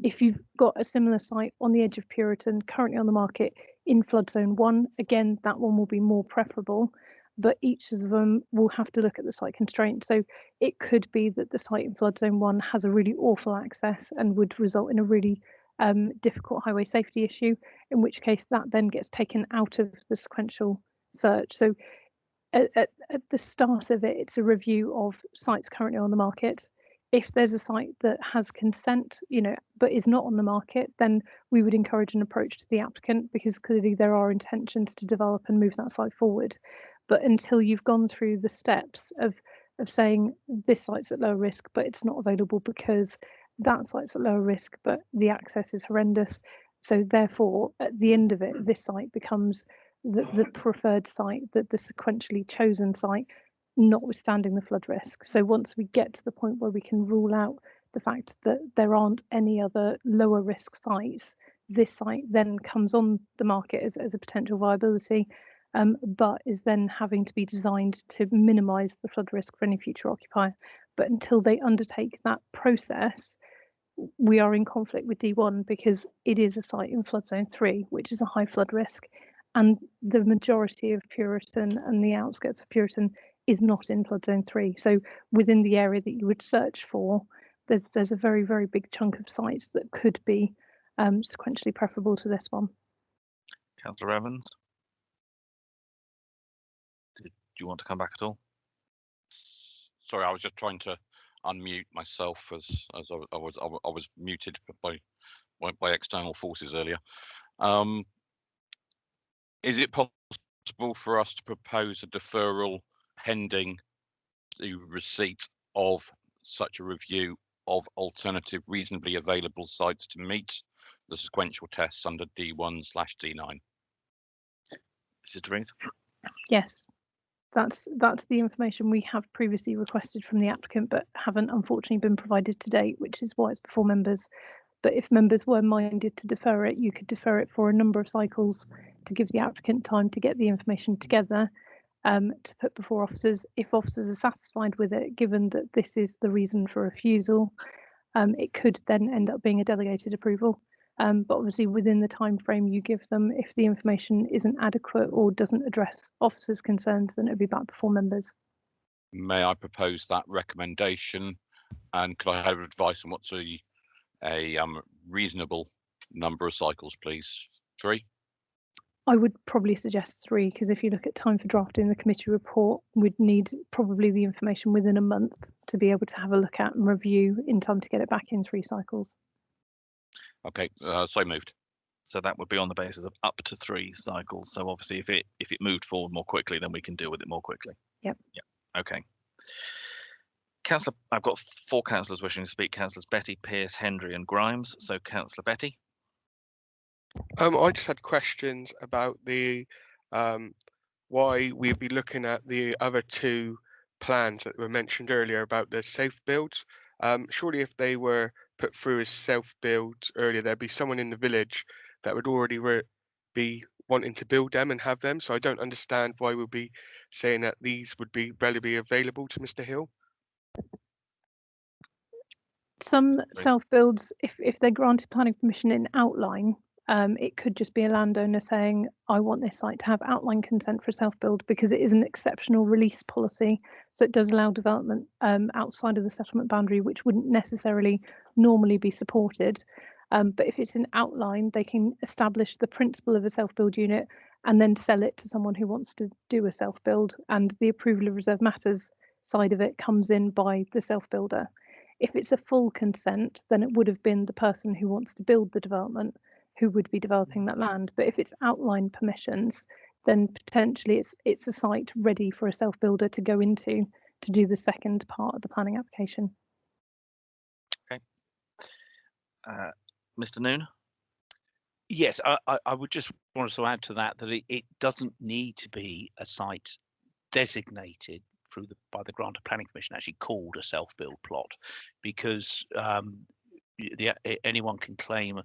H: If you've got a similar site on the edge of Puriton currently on the market in flood zone 1, again, that one will be more preferable, but each of them will have to look at the site constraint. So it could be that the site in flood zone 1 has a really awful access and would result in a really difficult highway safety issue, in which case that then gets taken out of the sequential search. So at the start of it, it's a review of sites currently on the market. If there's a site that has consent, but is not on the market, then we would encourage an approach to the applicant because clearly there are intentions to develop and move that site forward. But until you've gone through the steps of saying this site's at lower risk, but it's not available because that site's at lower risk, but the access is horrendous. So therefore, at the end of it, this site becomes the preferred site, the sequentially chosen site, notwithstanding the flood risk. So once we get to the point where we can rule out the fact that there aren't any other lower risk sites, this site then comes on the market as a potential viability, but is then having to be designed to minimise the flood risk for any future occupier. But until they undertake that process, we are in conflict with D1 because it is a site in flood zone 3, which is a high flood risk. And the majority of Puriton and the outskirts of Puriton is not in flood zone 3. So within the area that you would search for, there's a very, very big chunk of sites that could be sequentially preferable to this one.
B: Councillor Evans, do you want to come back at all?
N: Sorry, I was just trying to unmute myself as I was muted by external forces earlier. Is it possible for us to propose a deferral pending the receipt of such a review of alternative reasonably available sites to meet the sequential tests under D1/D9?
B: Mrs. DeVries?
H: Yes, that's the information we have previously requested from the applicant, but haven't unfortunately been provided to date, which is why it's before members. But if members were minded to defer it, you could defer it for a number of cycles to give the applicant time to get the information together to put before officers. If officers are satisfied with it, given that this is the reason for refusal, it could then end up being a delegated approval. But obviously within the time frame you give them, if the information isn't adequate or doesn't address officers' concerns, then it'll be back before members.
N: May I propose that recommendation? And could I have advice on what's a reasonable number of cycles, please? 3?
H: I would probably suggest 3, because if you look at time for drafting the committee report, we'd need probably the information within a month to be able to have a look at and review in time to get it back in 3 cycles.
N: Okay, so moved.
B: So that would be on the basis of up to 3 cycles. So obviously, if it moved forward more quickly, then we can deal with it more quickly.
H: Yep.
B: Okay. Councillor, I've got 4 councillors wishing to speak. Councillors Betty, Pearce, Hendry, and Grimes. So Councillor Betty.
A: I just had questions about the why we'd be looking at the other two plans that were mentioned earlier about the safe builds. Surely if they were put through as self builds earlier, there'd be someone in the village that would already be wanting to build them and have them. So I don't understand why we'll be saying that these would be readily available to Mr. Hill.
H: Some self-builds, if they're granted planning permission in outline, it could just be a landowner saying, I want this site to have outline consent for a self-build because it is an exceptional release policy. So it does allow development outside of the settlement boundary, which wouldn't necessarily normally be supported. But if it's in outline, they can establish the principle of a self-build unit and then sell it to someone who wants to do a self-build. And the approval of reserve matters side of it comes in by the self-builder. If it's a full consent, then it would have been the person who wants to build the development who would be developing that land. But if it's outline permissions, then potentially it's a site ready for a self-builder to go into to do the second part of the planning application.
B: Okay. Mr. Noon?
J: Yes, I would just want to add to that it doesn't need to be a site designated by the Grant of Planning Commission actually called a self-build plot, because anyone can claim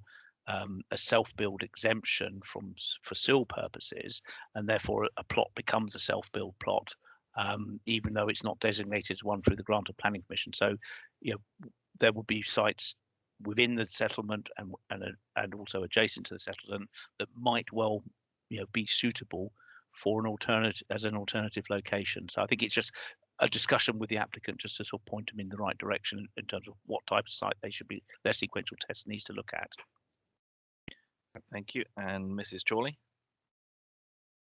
J: a self-build exemption for SIL purposes, and therefore a plot becomes a self-build plot, even though it's not designated as one through the Grant of Planning Commission. So, there will be sites within the settlement and also adjacent to the settlement that might well, be suitable for an alternative location. So I think it's just a discussion with the applicant just to sort of point them in the right direction in terms of what type of site their sequential test needs to look at.
B: Thank you. And Mrs. Chorley?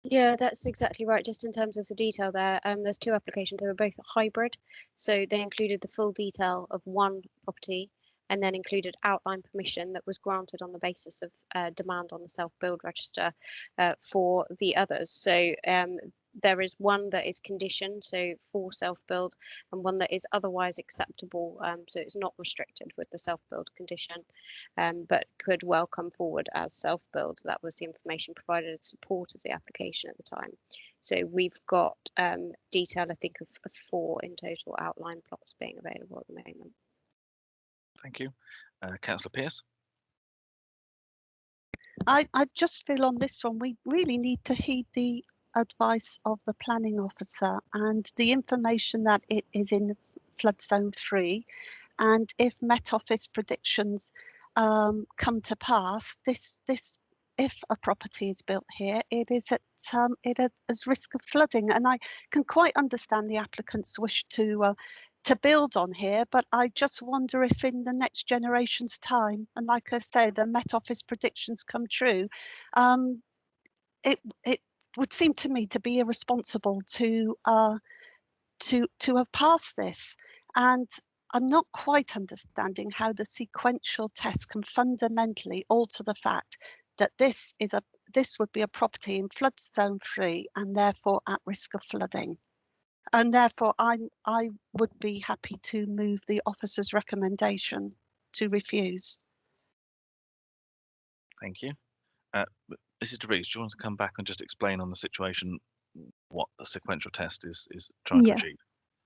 O: Yeah, that's exactly right. Just in terms of the detail there, there's two applications. They were both hybrid. So they included the full detail of one property and then included outline permission that was granted on the basis of demand on the self-build register for the others. So there is one that is conditioned, so for self-build, and one that is otherwise acceptable, so it's not restricted with the self-build condition, but could well come forward as self-build. That was the information provided in support of the application at the time. So we've got detail, I think, of 4 in total outline plots being available at the moment.
B: Thank you. Councillor Pearce?
E: I just feel on this one, we really need to heed the advice of the planning officer and the information that it is in flood zone 3. And if Met Office predictions come to pass, if a property is built here, it is at risk of flooding. And I can quite understand the applicant's wish to build on here, but I just wonder if in the next generation's time, and like I say, the Met Office predictions come true, it would seem to me to be irresponsible to have passed this. And I'm not quite understanding how the sequential test can fundamentally alter the fact that this would be a property in flood zone 3 and therefore at risk of flooding. And therefore, I would be happy to move the officer's recommendation to refuse.
B: Thank you. Mrs. DeVries, do you want to come back and just explain on the situation what the sequential test is trying to achieve?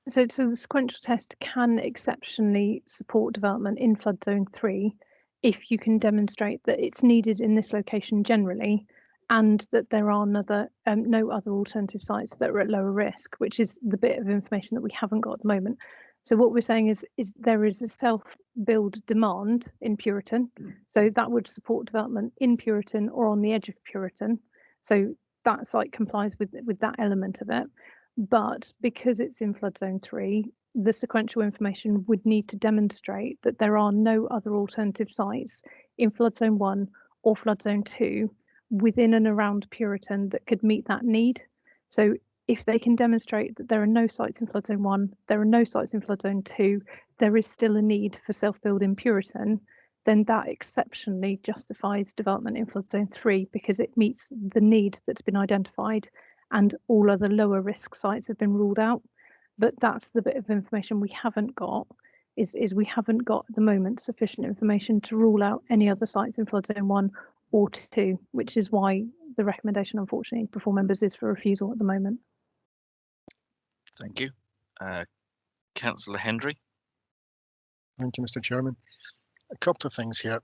H: So the sequential test can exceptionally support development in flood zone 3 if you can demonstrate that it's needed in this location generally, and that there are no other alternative sites that are at lower risk, which is the bit of information that we haven't got at the moment. So what we're saying is there is a self-build demand in Puriton, so that would support development in Puriton or on the edge of Puriton. So that site complies with that element of it. But because it's in flood zone 3, the sequential information would need to demonstrate that there are no other alternative sites in flood zone 1 or flood zone 2 within and around Puriton that could meet that need. So if they can demonstrate that there are no sites in flood zone 1, there are no sites in flood zone 2, there is still a need for self-build in Puriton, then that exceptionally justifies development in flood zone 3 because it meets the need that's been identified and all other lower risk sites have been ruled out. But that's the bit of information we haven't got, is we haven't got at the moment sufficient information to rule out any other sites in flood zone 1 or 2, which is why the recommendation, unfortunately, before members is for refusal at the moment.
B: Thank you. Councillor Hendry.
F: Thank you, Mr. Chairman. A couple of things here.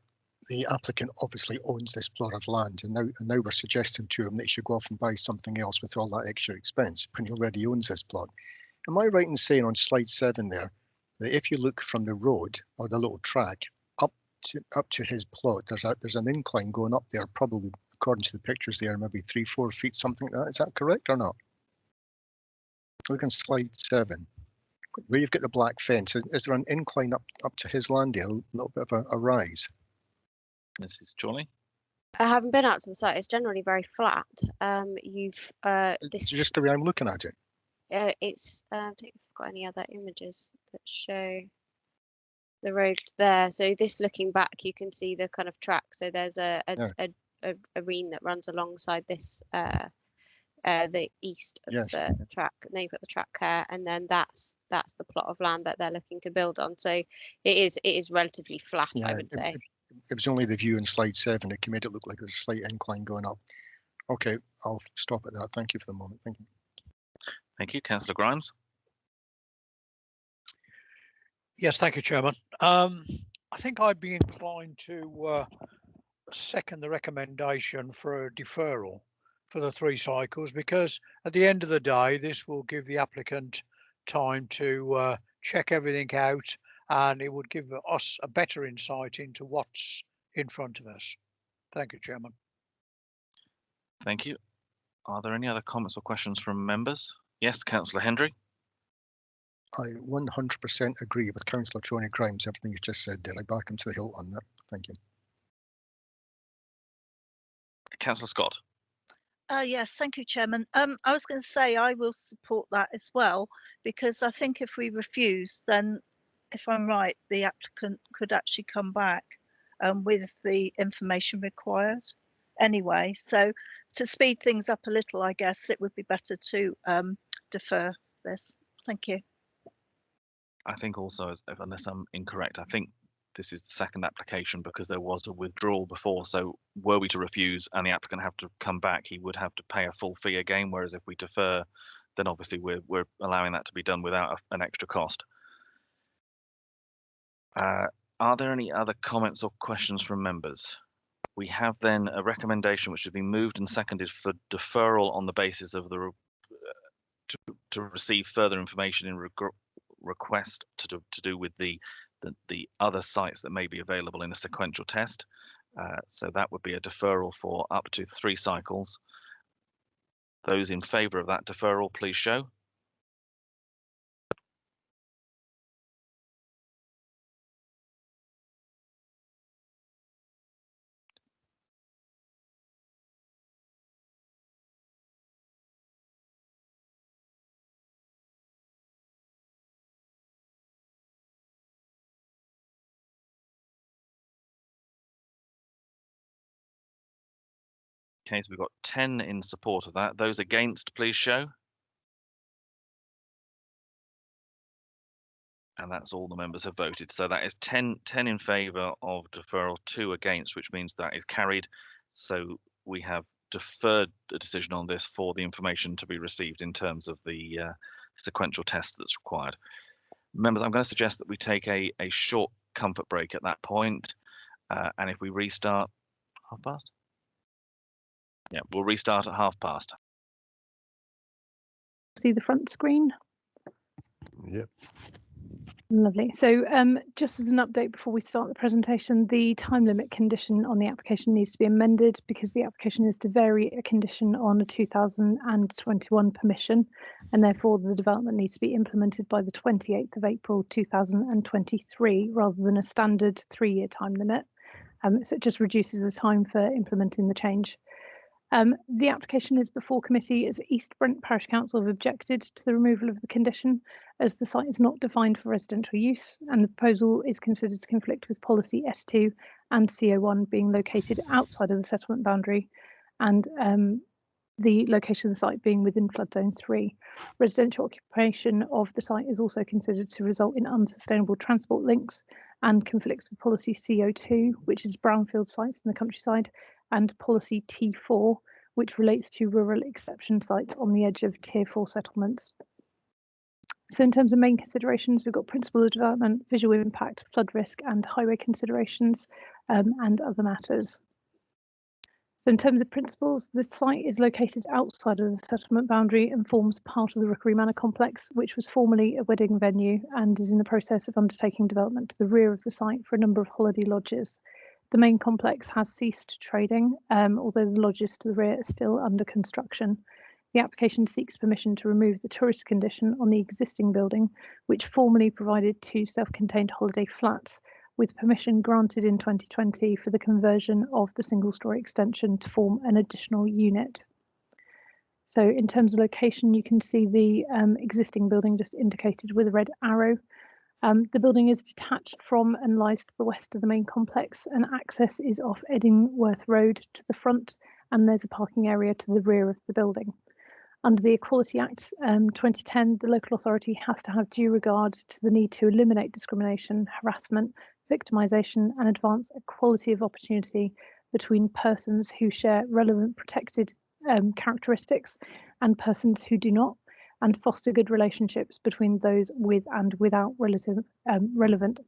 F: The applicant obviously owns this plot of land, and now we're suggesting to him that he should go off and buy something else with all that extra expense when he already owns this plot. Am I right in saying on slide 7 there that if you look from the road or the little track up to his plot, there's an incline going up there, probably according to the pictures there, maybe 3-4 feet, something like that. Is that correct or not? Look on slide 7. Where you've got the black fence, is there an incline up to his land there, a little bit of a rise?
B: Mrs. Chorley.
O: I haven't been out to the site. It's generally very flat.
F: It's just the way I'm looking at it.
O: It's I don't think I've got any other images that show the road there. So this, looking back, you can see the kind of track. So there's a ream that runs alongside this the east of the track, and then you've got the track here, and then that's the plot of land that they're looking to build on. So it is relatively flat, I would say.
F: It was only the view in slide 7 that made it look like there's a slight incline going up. Okay, I'll stop at that. Thank you for the moment. Thank you.
B: Thank you. Councillor Grimes.
K: Yes, thank you, Chairman. I think I'd be inclined to second the recommendation for a deferral for the 3 cycles, because at the end of the day, this will give the applicant time to check everything out, and it would give us a better insight into what's in front of us. Thank you, Chairman.
B: Thank you. Are there any other comments or questions from members? Yes, Councillor Hendry.
F: I 100% agree with Councillor Tony Grimes, everything he's just said there. I back him to the hilt on that. Thank you.
B: Councillor Scott.
R: Yes, thank you, Chairman. I was going to say I will support that as well, because I think if we refuse, then if I'm right, the applicant could actually come back with the information required anyway. So to speed things up a little, I guess it would be better to defer this. Thank you.
B: I think also, unless I'm incorrect, I think this is the second application because there was a withdrawal before. So were we to refuse and the applicant have to come back, he would have to pay a full fee again. Whereas if we defer, then obviously we're allowing that to be done without an extra cost. Are there any other comments or questions from members? We have then a recommendation which has been moved and seconded for deferral on the basis of the to receive further information in request to do with the other sites that may be available in a sequential test. So that would be a deferral for up to 3 cycles. Those in favour of that deferral, please show. Okay, so we've got 10 in support of that. Those against, please show. And that's all the members have voted. So that is 10 in favour of deferral, 2 against, which means that is carried. So we have deferred the decision on this for the information to be received in terms of the sequential test that's required. Members, I'm going to suggest that we take a short comfort break at that point. And if we restart, past? Yeah, we'll restart at past.
H: See the front screen?
C: Yep.
H: Lovely. So just as an update before we start the presentation, the time limit condition on the application needs to be amended because the application is to vary a condition on a 2021 permission, and therefore the development needs to be implemented by the 28th of April 2023 rather than a standard 3-year time limit. So it just reduces the time for implementing the change. The application is before committee as East Brent Parish Council have objected to the removal of the condition as the site is not defined for residential use and the proposal is considered to conflict with policy S2 and CO1 being located outside of the settlement boundary and the location of the site being within flood zone 3. Residential occupation of the site is also considered to result in unsustainable transport links and conflicts with policy CO2, which is brownfield sites in the countryside, and policy T4, which relates to rural exception sites on the edge of Tier 4 settlements. So in terms of main considerations, we've got principle of development, visual impact, flood risk and highway considerations and other matters. So in terms of principles, the site is located outside of the settlement boundary and forms part of the Rookery Manor complex, which was formerly a wedding venue and is in the process of undertaking development to the rear of the site for a number of holiday lodges. The main complex has ceased trading, although the lodges to the rear are still under construction. The application seeks permission to remove the tourist condition on the existing building, which formerly provided 2 self-contained holiday flats, with permission granted in 2020 for the conversion of the single-storey extension to form an additional unit. So in terms of location, you can see the existing building just indicated with a red arrow. The building is detached from and lies to the west of the main complex, and access is off Edingworth Road to the front, and there's a parking area to the rear of the building. Under the Equality Act 2010, the local authority has to have due regard to the need to eliminate discrimination, harassment, victimisation and advance equality of opportunity between persons who share relevant protected characteristics and persons who do not, and foster good relationships between those with and without relevant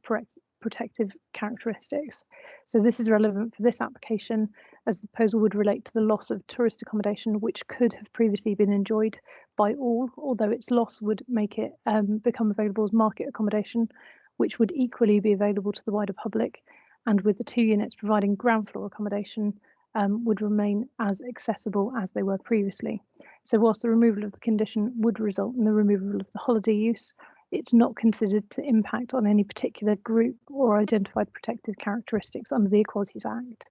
H: protective characteristics. So this is relevant for this application, as the proposal would relate to the loss of tourist accommodation which could have previously been enjoyed by all, although its loss would make it become available as market accommodation, which would equally be available to the wider public, and with the 2 units providing ground floor accommodation would remain as accessible as they were previously. So whilst the removal of the condition would result in the removal of the holiday use, it's not considered to impact on any particular group or identified protected characteristics under the Equalities Act.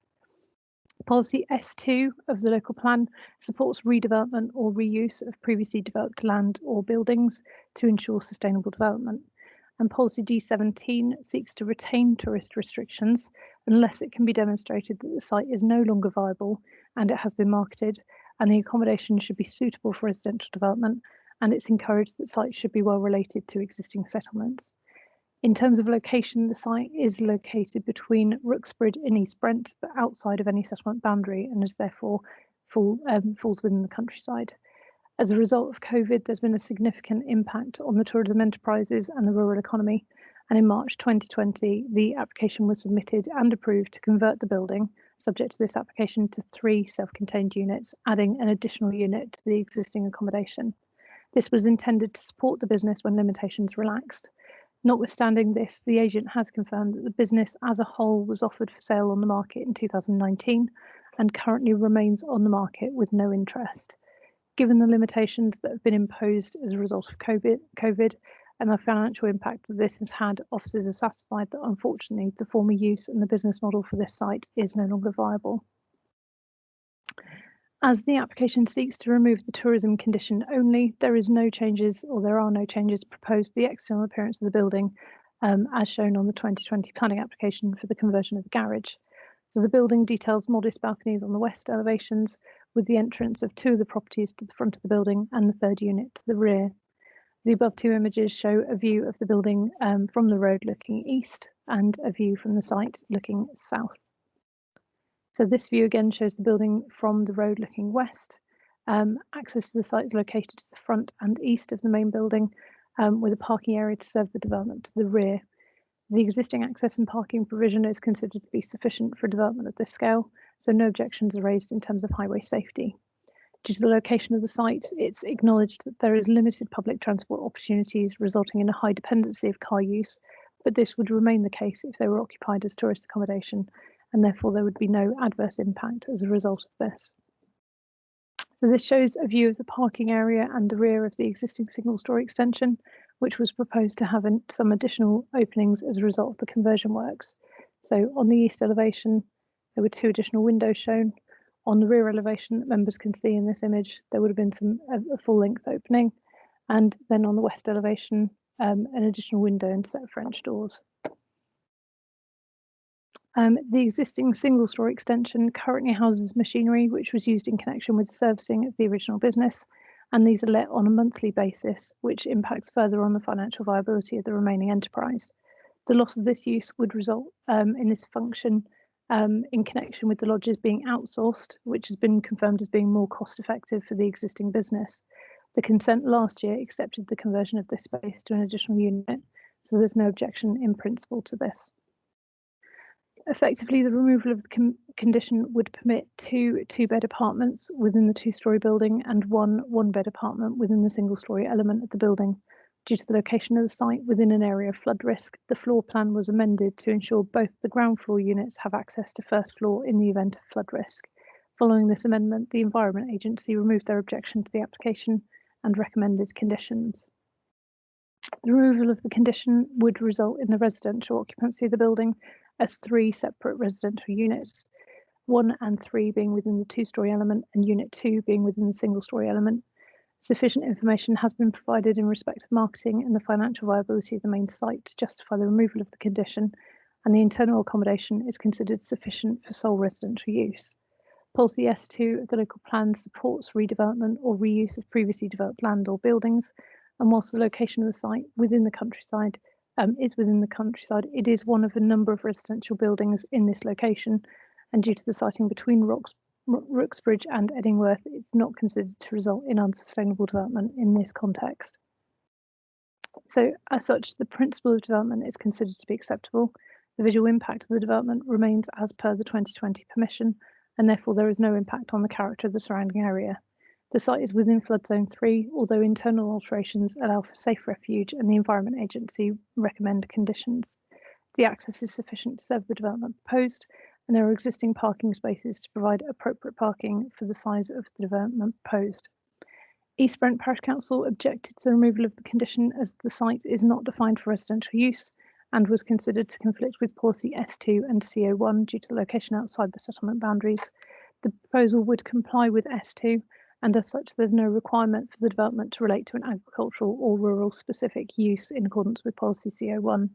H: Policy S2 of the local plan supports redevelopment or reuse of previously developed land or buildings to ensure sustainable development. And policy G17 seeks to retain tourist restrictions unless it can be demonstrated that the site is no longer viable and it has been marketed, and the accommodation should be suitable for residential development, and it's encouraged that sites should be well related to existing settlements. In terms of location, the site is located between Rooksbridge and East Brent, but outside of any settlement boundary, and is therefore falls within the countryside. As a result of COVID, there's been a significant impact on the tourism enterprises and the rural economy. And in March 2020, the application was submitted and approved to convert the building, subject to this application, to 3 self-contained units, adding an additional unit to the existing accommodation. This was intended to support the business when limitations relaxed. Notwithstanding this, the agent has confirmed that the business as a whole was offered for sale on the market in 2019 and currently remains on the market with no interest. Given the limitations that have been imposed as a result of COVID and the financial impact that this has had, officers are satisfied that unfortunately the former use and the business model for this site is no longer viable. As the application seeks to remove the tourism condition only, there are no changes proposed to the external appearance of the building, as shown on the 2020 planning application for the conversion of the garage. So the building details modest balconies on the west elevations, with the entrance of 2 of the properties to the front of the building and the 3rd unit to the rear. The above 2 images show a view of the building from the road looking east and a view from the site looking south. So this view again shows the building from the road looking west. Access to the site is located to the front and east of the main building, with a parking area to serve the development to the rear. The existing access and parking provision is considered to be sufficient for development at this scale, so no objections are raised in terms of highway safety. Due to the location of the site, it's acknowledged that there is limited public transport opportunities, resulting in a high dependency of car use, but this would remain the case if they were occupied as tourist accommodation, and therefore there would be no adverse impact as a result of this. So this shows a view of the parking area and the rear of the existing single-storey extension, which was proposed to have some additional openings as a result of the conversion works. So on the east elevation, there were 2 additional windows shown. On the rear elevation that members can see in this image, there would have been a full-length opening, and then on the west elevation, an additional window and set of French doors. The existing single-storey extension currently houses machinery which was used in connection with servicing of the original business, and these are let on a monthly basis, which impacts further on the financial viability of the remaining enterprise. The loss of this use would result in this function in connection with the lodges being outsourced, which has been confirmed as being more cost effective for the existing business. The consent last year accepted the conversion of this space to an additional unit, so there's no objection in principle to this. Effectively, the removal of the condition would permit two two-bed apartments within the two-storey building and one-bed apartment within the single-storey element of the building. Due to the location of the site within an area of flood risk, the floor plan was amended to ensure both the ground floor units have access to first floor in the event of flood risk. Following this amendment, the Environment Agency removed their objection to the application and recommended conditions. The removal of the condition would result in the residential occupancy of the building as 3 separate residential units, 1 and 3 being within the two-storey element and Unit 2 being within the single-storey element. Sufficient information has been provided in respect of marketing and the financial viability of the main site to justify the removal of the condition, and the internal accommodation is considered sufficient for sole residential use. Policy S2 of the local plan supports redevelopment or reuse of previously developed land or buildings, and whilst the location of the site within the countryside is within the countryside, it is one of a number of residential buildings in this location, and due to the siting between Rooksbridge and Eddingworth, it's not considered to result in unsustainable development in this context. So, as such, the principle of development is considered to be acceptable. The visual impact of the development remains as per the 2020 permission, and therefore there is no impact on the character of the surrounding area. The site is within flood zone 3, although internal alterations allow for safe refuge and the Environment Agency recommend conditions. The access is sufficient to serve the development proposed, and there are existing parking spaces to provide appropriate parking for the size of the development proposed. East Brent Parish Council objected to the removal of the condition as the site is not defined for residential use and was considered to conflict with policy S2 and CO1 due to the location outside the settlement boundaries. The proposal would comply with S2, and as such there's no requirement for the development to relate to an agricultural or rural specific use in accordance with policy CO1.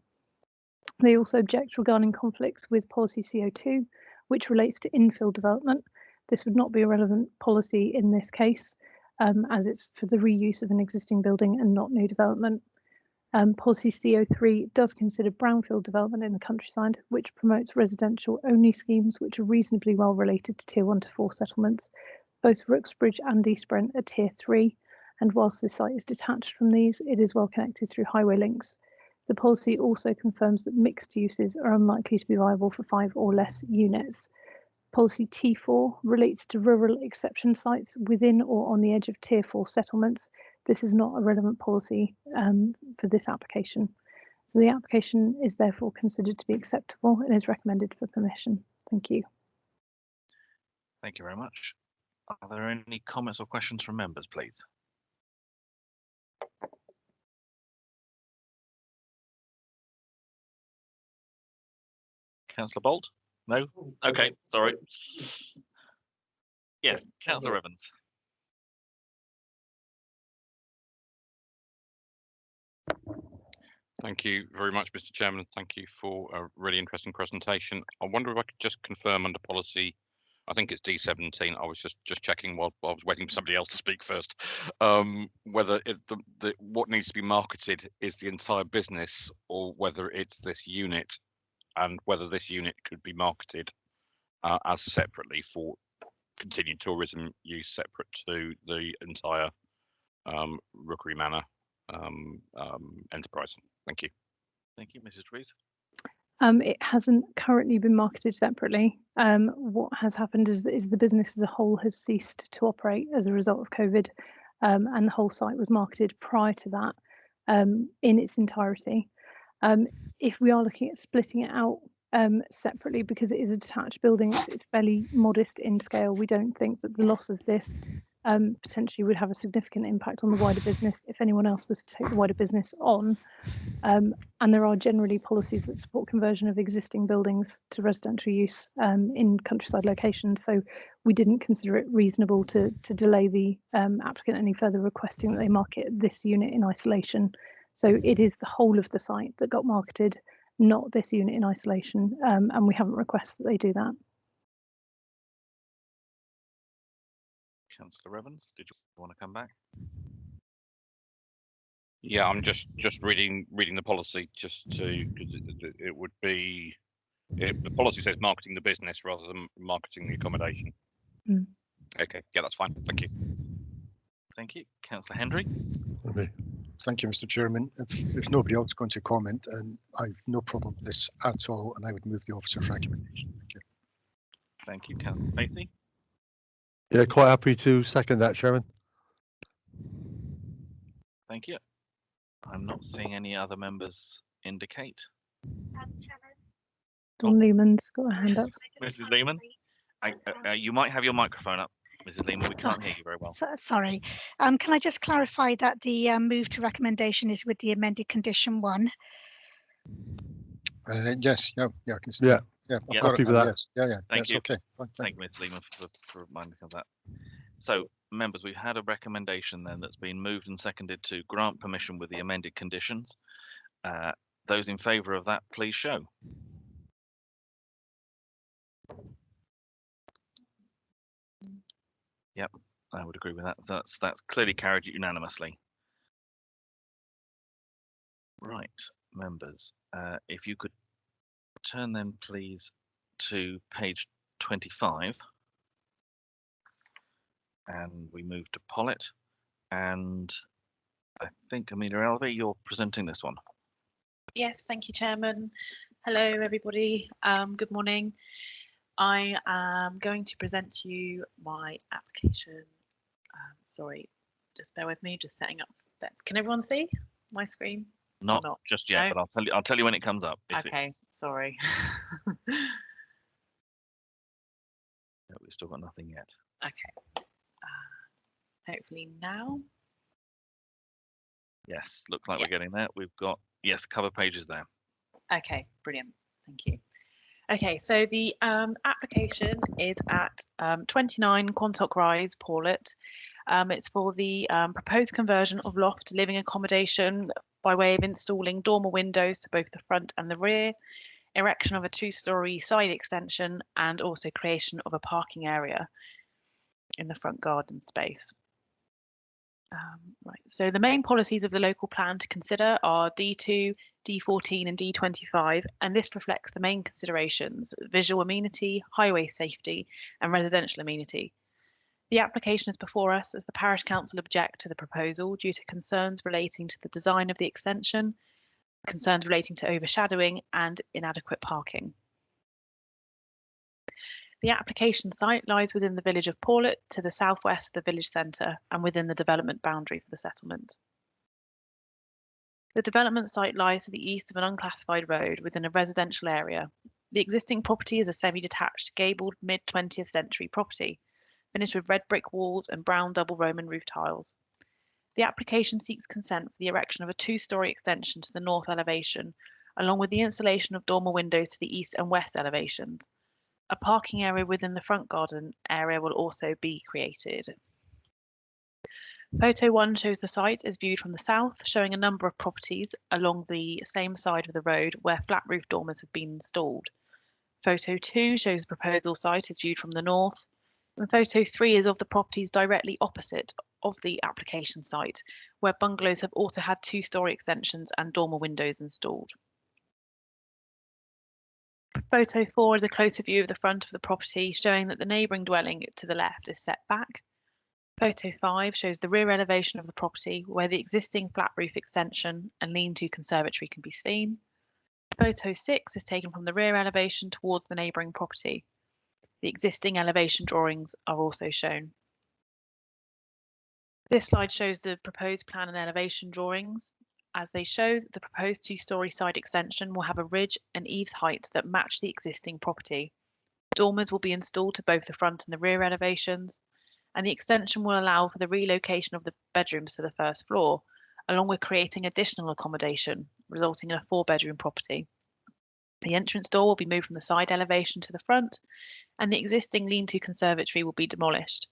H: They also object regarding conflicts with policy CO2, which relates to infill development. This would not be a relevant policy in this case, as it's for the reuse of an existing building and not new development. Policy CO3 does consider brownfield development in the countryside, which promotes residential only schemes which are reasonably well related to Tier 1 to 4 settlements. Both Rooksbridge and East Brent are Tier 3, and whilst this site is detached from these, it is well connected through highway links. The policy also confirms that mixed uses are unlikely to be viable for 5 or less units. Policy T4 relates to rural exception sites within or on the edge of Tier 4 settlements. This is not a relevant policy for this application. So the application is therefore considered to be acceptable and is recommended for permission. Thank you.
B: Thank you very much. Are there any comments or questions from members, please? Councillor Bolt? No? Okay, sorry. Yes, Councillor Evans.
N: Thank you very much, Mr. Chairman. Thank you for a really interesting presentation. I wonder if I could just confirm under policy, I think it's D17. I was just checking while I was waiting for somebody else to speak first, whether what needs to be marketed is the entire business or whether it's this unit, and whether this unit could be marketed as separately for continued tourism use, separate to the entire Rookery Manor enterprise. Thank you.
B: Thank you, Mrs. Rees.
H: It hasn't currently been marketed separately. What has happened is the business as a whole has ceased to operate as a result of COVID, and the whole site was marketed prior to that in its entirety. If we are looking at splitting it out separately because it is a detached building, it's fairly modest in scale. We don't think that the loss of this potentially would have a significant impact on the wider business if anyone else was to take the wider business on. And there are generally policies that support conversion of existing buildings to residential use in countryside locations. So we didn't consider it reasonable to delay the applicant any further, requesting that they market this unit in isolation. So it is the whole of the site that got marketed, not this unit in isolation, and we haven't requested that they do that.
B: Councillor Evans, did you want to come back?
N: Yeah, I'm just reading the policy just to, because it would be The policy says marketing the business rather than marketing the accommodation.
H: Mm.
N: Okay, yeah, that's fine. Thank you.
B: Thank you. Councillor Hendry.
C: Okay.
F: Thank you, Mr. Chairman. If nobody else is going to comment, I've no problem with this at all, and I would move the officer's recommendation. Thank you.
B: Thank you, Councillor Facey.
C: Yeah, quite happy to second that, Chairman.
B: Thank you. I'm not seeing any other members indicate.
H: Dawn Lehman's got her hand up.
B: Mrs. Lehman, you might have your microphone up, Mrs. Lehman. We can't hear you very well.
D: Sorry. Can I just clarify that the move to recommendation is with the amended condition 1?
F: Yes, yeah, I can see.
C: Yeah,
F: yeah,
B: Yep.
F: I've
C: happy
F: got
C: with
F: it.
C: that.
F: Yes, yeah,
B: Thank
F: that's
B: you.
F: okay. Fine,
B: Thank you, Ms. Lehman, for reminding us of that. So, members, we've had a recommendation then that's been moved and seconded to grant permission with the amended conditions. Those in favour of that, please show. Yep, I would agree with that. So that's clearly carried unanimously. Right, members, if you could turn then please to page 25. And we move to Pollet. And I think, Amelia Elvey, you're presenting this one.
S: Yes, thank you, Chairman. Hello, everybody. Good morning. I am going to present to you my application. Sorry, just bear with me, just setting up that. Can everyone see my screen?
B: Not just yet,
S: No?
B: but I'll tell you when it comes up.
S: Okay, sorry.
B: No, we've still got nothing yet.
S: Okay. Hopefully now.
B: Yes, looks like we're getting there. We've got, yes, cover pages there.
S: Okay, brilliant. Thank you. Okay, so the application is at 29 Quantock Rise, Paulet. It's for the proposed conversion of loft to living accommodation by way of installing dormer windows to both the front and the rear, erection of a 2-storey side extension, and also creation of a parking area in the front garden space. Right, so the main policies of the local plan to consider are D2, D14 and D25, and this reflects the main considerations: visual amenity, highway safety and residential amenity. The application is before us as the Parish Council object to the proposal due to concerns relating to the design of the extension, concerns relating to overshadowing and inadequate parking. The application site lies within the village of Paulet to the southwest of the village centre and within the development boundary for the settlement. The development site lies to the east of an unclassified road within a residential area. The existing property is a semi-detached, gabled mid-20th century property, finished with red brick walls and brown double Roman roof tiles. The application seeks consent for the erection of a 2-storey extension to the north elevation, along with the installation of dormer windows to the east and west elevations. A parking area within the front garden area will also be created. Photo 1 shows the site as viewed from the south, showing a number of properties along the same side of the road where flat roof dormers have been installed. Photo 2 shows the proposal site as viewed from the north, and photo 3 is of the properties directly opposite of the application site, where bungalows have also had 2-storey extensions and dormer windows installed. Photo 4 is a closer view of the front of the property, showing that the neighbouring dwelling to the left is set back. Photo 5 shows the rear elevation of the property, where the existing flat roof extension and lean-to conservatory can be seen. Photo 6 is taken from the rear elevation towards the neighbouring property. The existing elevation drawings are also shown. This slide shows the proposed plan and elevation drawings. As they show, the proposed 2-storey side extension will have a ridge and eaves height that match the existing property. Dormers will be installed to both the front and the rear elevations, and the extension will allow for the relocation of the bedrooms to the first floor, along with creating additional accommodation, resulting in a 4-bedroom property. The entrance door will be moved from the side elevation to the front, and the existing lean-to conservatory will be demolished.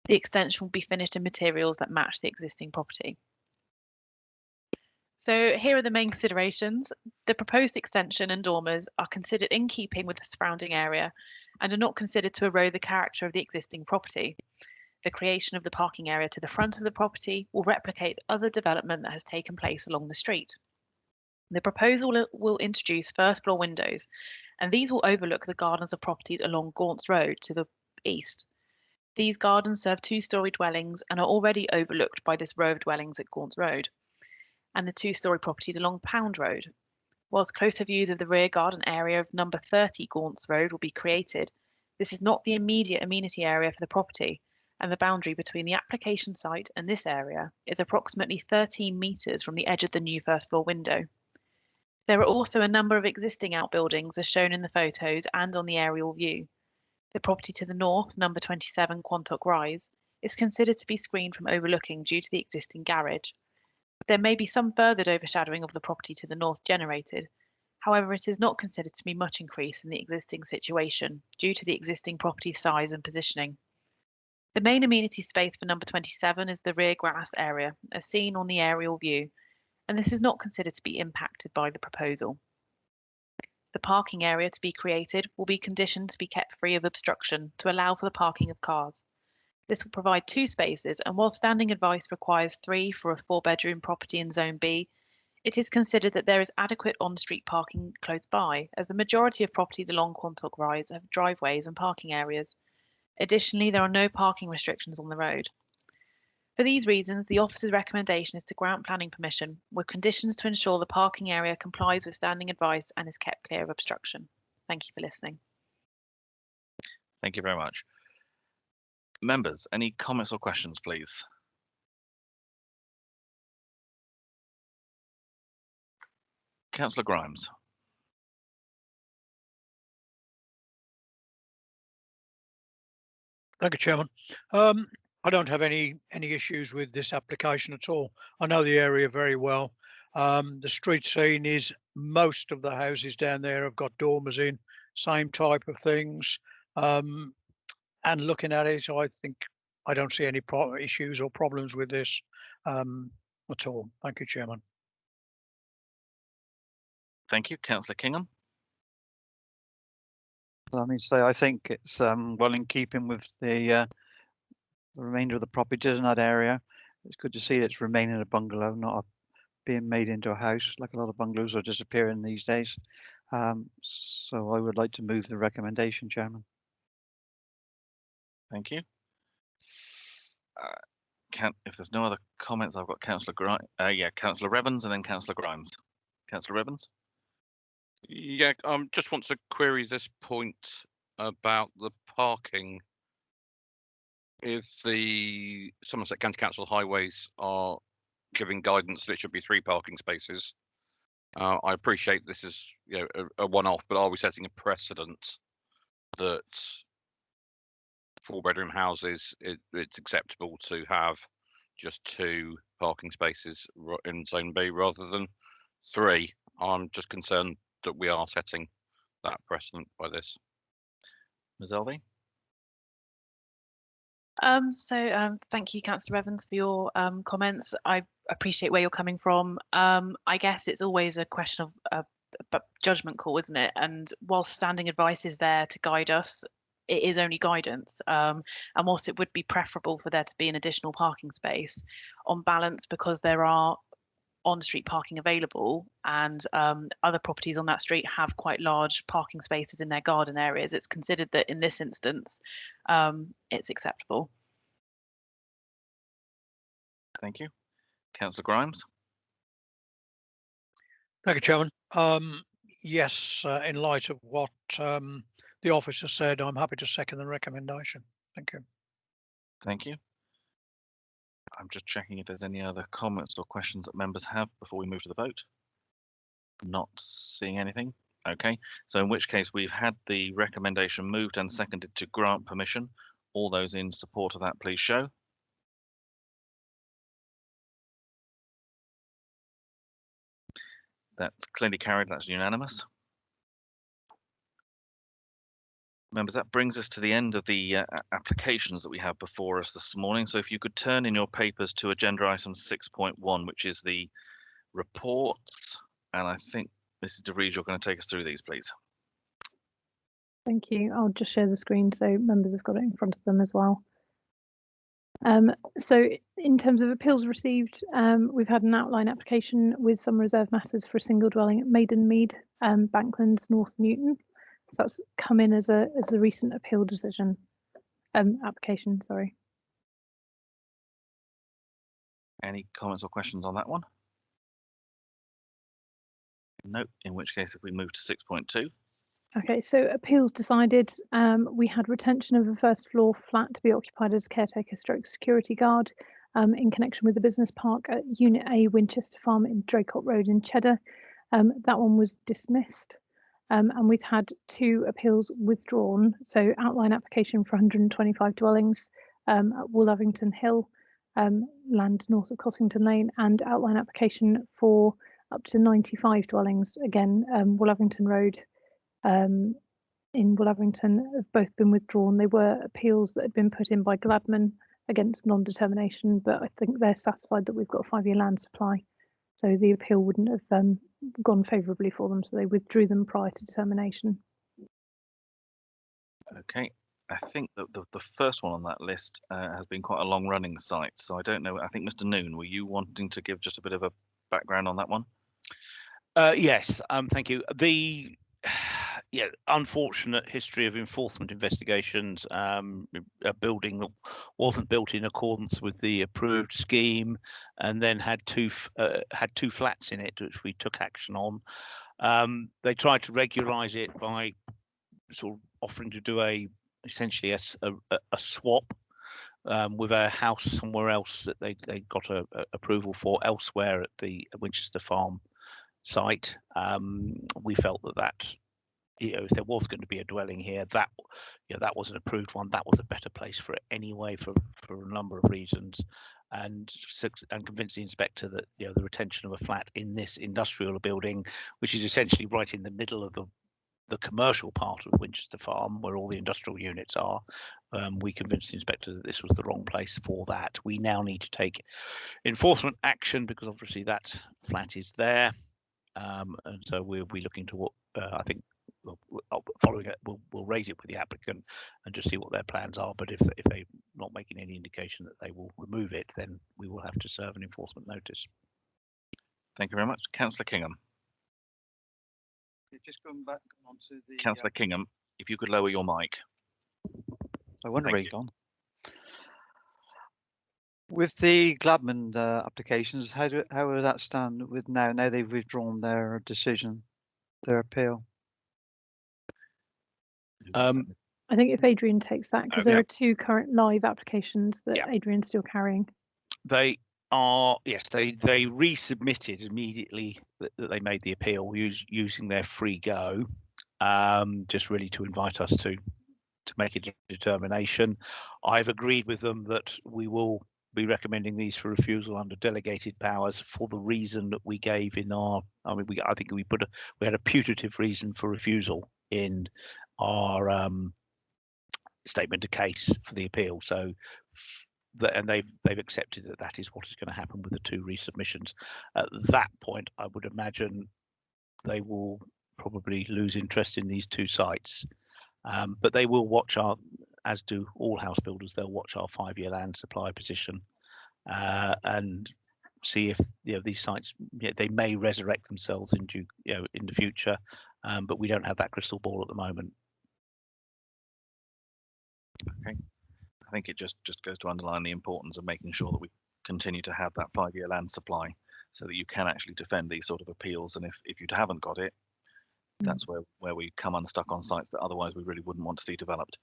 S: The extension will be finished in materials that match the existing property. So here are the main considerations. The proposed extension and dormers are considered in keeping with the surrounding area and are not considered to erode the character of the existing property. The creation of the parking area to the front of the property will replicate other development that has taken place along the street. The proposal will introduce first floor windows and these will overlook the gardens of properties along Gaunts Road to the east. These gardens serve two-storey dwellings and are already overlooked by this row of dwellings at Gaunts Road, and the two-storey properties along Pound Road. Whilst closer views of the rear garden area of number 30 Gaunts Road will be created, this is not the immediate amenity area for the property, and the boundary between the application site and this area is approximately 13 metres from the edge of the new first floor window. There are also a number of existing outbuildings as shown in the photos and on the aerial view. The property to the north, number 27 Quantock Rise, is considered to be screened from overlooking due to the existing garage. There may be some further overshadowing of the property to the north generated. However, it is not considered to be much increase in the existing situation due to the existing property size and positioning. The main amenity space for number 27 is the rear grass area, as seen on the aerial view, and this is not considered to be impacted by the proposal. The parking area to be created will be conditioned to be kept free of obstruction to allow for the parking of cars. This will provide 2 spaces, and while standing advice requires 3 for a 4-bedroom property in Zone B, it is considered that there is adequate on-street parking close by, as the majority of properties along Quantock Rise have driveways and parking areas. Additionally, there are no parking restrictions on the road. For these reasons, the officer's recommendation is to grant planning permission with conditions to ensure the parking area complies with standing advice and is kept clear of obstruction. Thank you for listening.
B: Thank you very much. Members, any comments or questions, please? Councillor Grimes.
K: Thank you, Chairman. I don't have any issues with this application at all. I know the area very well. The street scene is most of the houses down there have got dormers in, same type of things. And looking at it, I don't see any issues or problems with this at all. Thank you, Chairman.
B: Thank you, Councillor Kingham.
G: I mean, so I think it's well in keeping with the remainder of the properties in that area. It's good to see it's remaining a bungalow, not being made into a house like a lot of bungalows are disappearing these days. So I would like to move the recommendation, Chairman.
B: Thank you. If there's no other comments, I've got Councillor Councillor Revens and then Councillor Grimes. Councillor Revens.
N: Yeah, just want to query this point about the parking. If the Somerset County Council highways are giving guidance that it should be 3 parking spaces, I appreciate this is a one-off, but are we setting a precedent that 4-bedroom houses it's acceptable to have just 2 parking spaces in Zone B rather than 3? I'm just concerned that we are setting that precedent by this.
B: Ms. Elvey?
S: Thank you, Councillor Evans, for your comments. I appreciate where you're coming from. I guess it's always a question of a judgment call, isn't it? And whilst standing advice is there to guide us, it is only guidance. And whilst it would be preferable for there to be an additional parking space, on balance, because there are on-street parking available and other properties on that street have quite large parking spaces in their garden areas, it's considered that in this instance it's acceptable.
B: Thank you. Councillor Grimes.
K: Thank you, Chairman. Yes, in light of what the officer said, I'm happy to second the recommendation. Thank you.
B: Thank you. I'm just checking if there's any other comments or questions that members have before we move to the vote. Not seeing anything. Okay, so in which case we've had the recommendation moved and seconded to grant permission. All those in support of that, please show. That's clearly carried, that's unanimous. Members, that brings us to the end of the applications that we have before us this morning. So if you could turn in your papers to agenda item 6.1, which is the reports. And I think, Mrs. DeVries, you're going to take us through these, please.
H: Thank you. I'll just share the screen so members have got it in front of them as well. So in terms of appeals received, we've had an outline application with some reserved matters for a single dwelling at Maidenmead, Banklands, North Newton. So that's come in as a recent appeal decision, application, sorry.
B: Any comments or questions on that one? No, in which case if we move to 6.2.
H: Okay, so appeals decided. We had retention of a first floor flat to be occupied as caretaker stroke security guard in connection with the business park at Unit A, Winchester Farm in Draycott Road in Cheddar. That one was dismissed. And we've had 2 appeals withdrawn. So outline application for 125 dwellings at Woollavington Hill, land north of Cossington Lane, and outline application for up to 95 dwellings, again, Woollavington Road in Woollavington have both been withdrawn. They were appeals that had been put in by Gladman against non-determination, but I think they're satisfied that we've got a 5-year land supply. So the appeal wouldn't have gone favourably for them, so they withdrew them prior to determination.
B: Okay, I think that the first one on that list has been quite a long-running site, so I don't know. I think Mr. Noon, were you wanting to give just a bit of a background on that one?
J: Yes, thank you. The unfortunate history of enforcement investigations, a building that wasn't built in accordance with the approved scheme, and then had two flats in it, which we took action on. They tried to regularise it by sort of offering to do essentially a swap with a house somewhere else that they got a approval for elsewhere at the Winchester Farm site. We felt that if there was going to be a dwelling here, that was an approved one. That was a better place for it anyway, for a number of reasons, and convinced the inspector that the retention of a flat in this industrial building, which is essentially right in the middle of the commercial part of Winchester Farm, where all the industrial units are, we convinced the inspector that this was the wrong place for that. We now need to take enforcement action because obviously that flat is there. And so we'll be looking to what I think following it, we'll raise it with the applicant and just see what their plans are. But if they're not making any indication that they will remove it, then we will have to serve an enforcement notice.
B: Thank you very much. Councillor Kingham.
G: Just going back onto the
B: Councillor Kingham, if you could lower your mic.
G: I wonder where you've gone. With the Gladman applications, how does that stand with now? Now they've withdrawn their decision, their appeal.
H: I think if Adrian takes that, because there are 2 current live applications that Adrian's still carrying.
J: They are, yes, they resubmitted immediately that they made the appeal using their free go, just really to invite us to make a determination. I've agreed with them that we will be recommending these for refusal under delegated powers for the reason that we gave in our, I think we had a putative reason for refusal in our statement of case for the appeal. So and they've accepted that is what is going to happen with the 2 resubmissions. At that point, I would imagine they will probably lose interest in these 2 sites. But they will watch as do all house builders, they'll watch our 5-year land supply position and see if these sites they may resurrect themselves in the future, but we don't have that crystal ball at the moment.
B: Okay, I think it just goes to underline the importance of making sure that we continue to have that 5-year land supply, so that you can actually defend these sort of appeals. And if you haven't got it, that's where we come unstuck on sites that otherwise we really wouldn't want to see developed.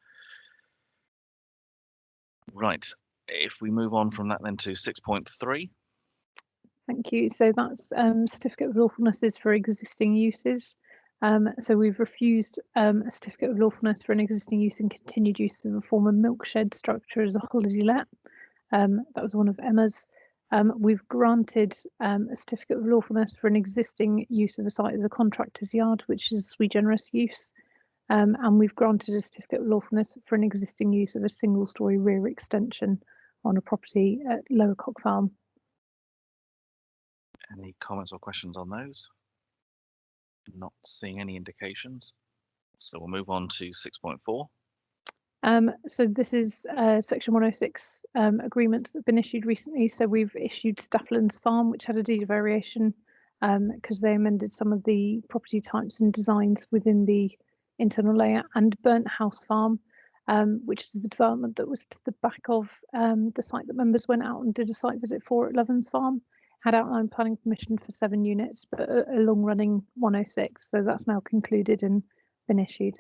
B: Right, if we move on from that then to 6.3.
H: Thank you. So that's certificate of lawfulness is for existing uses. So we've refused a certificate of lawfulness for an existing use and continued use of a former milk shed structure as a holiday let. That was one of Emma's. We've granted a certificate of lawfulness for an existing use of a site as a contractor's yard, which is sui generis use. And we've granted a certificate of lawfulness for an existing use of a single-storey rear extension on a property at Lower Cock Farm.
B: Any comments or questions on those? Not seeing any indications. So we'll move on to 6.4.
H: So this is Section 106 agreements that have been issued recently. So we've issued Stafflands Farm, which had a deed of variation because they amended some of the property types and designs within the internal layout, and Burnt House Farm, which is the development that was to the back of the site that members went out and did a site visit for at Levens Farm. Had outline planning permission for 7 units, but a long running 106. So that's now concluded and been issued.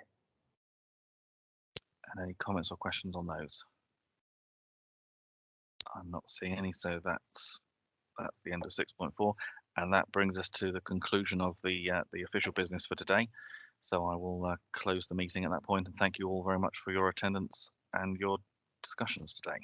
B: And any comments or questions on those? I'm not seeing any, so that's the end of 6.4, and that brings us to the conclusion of the official business for today. So I will close the meeting at that point, and thank you all very much for your attendance and your discussions today.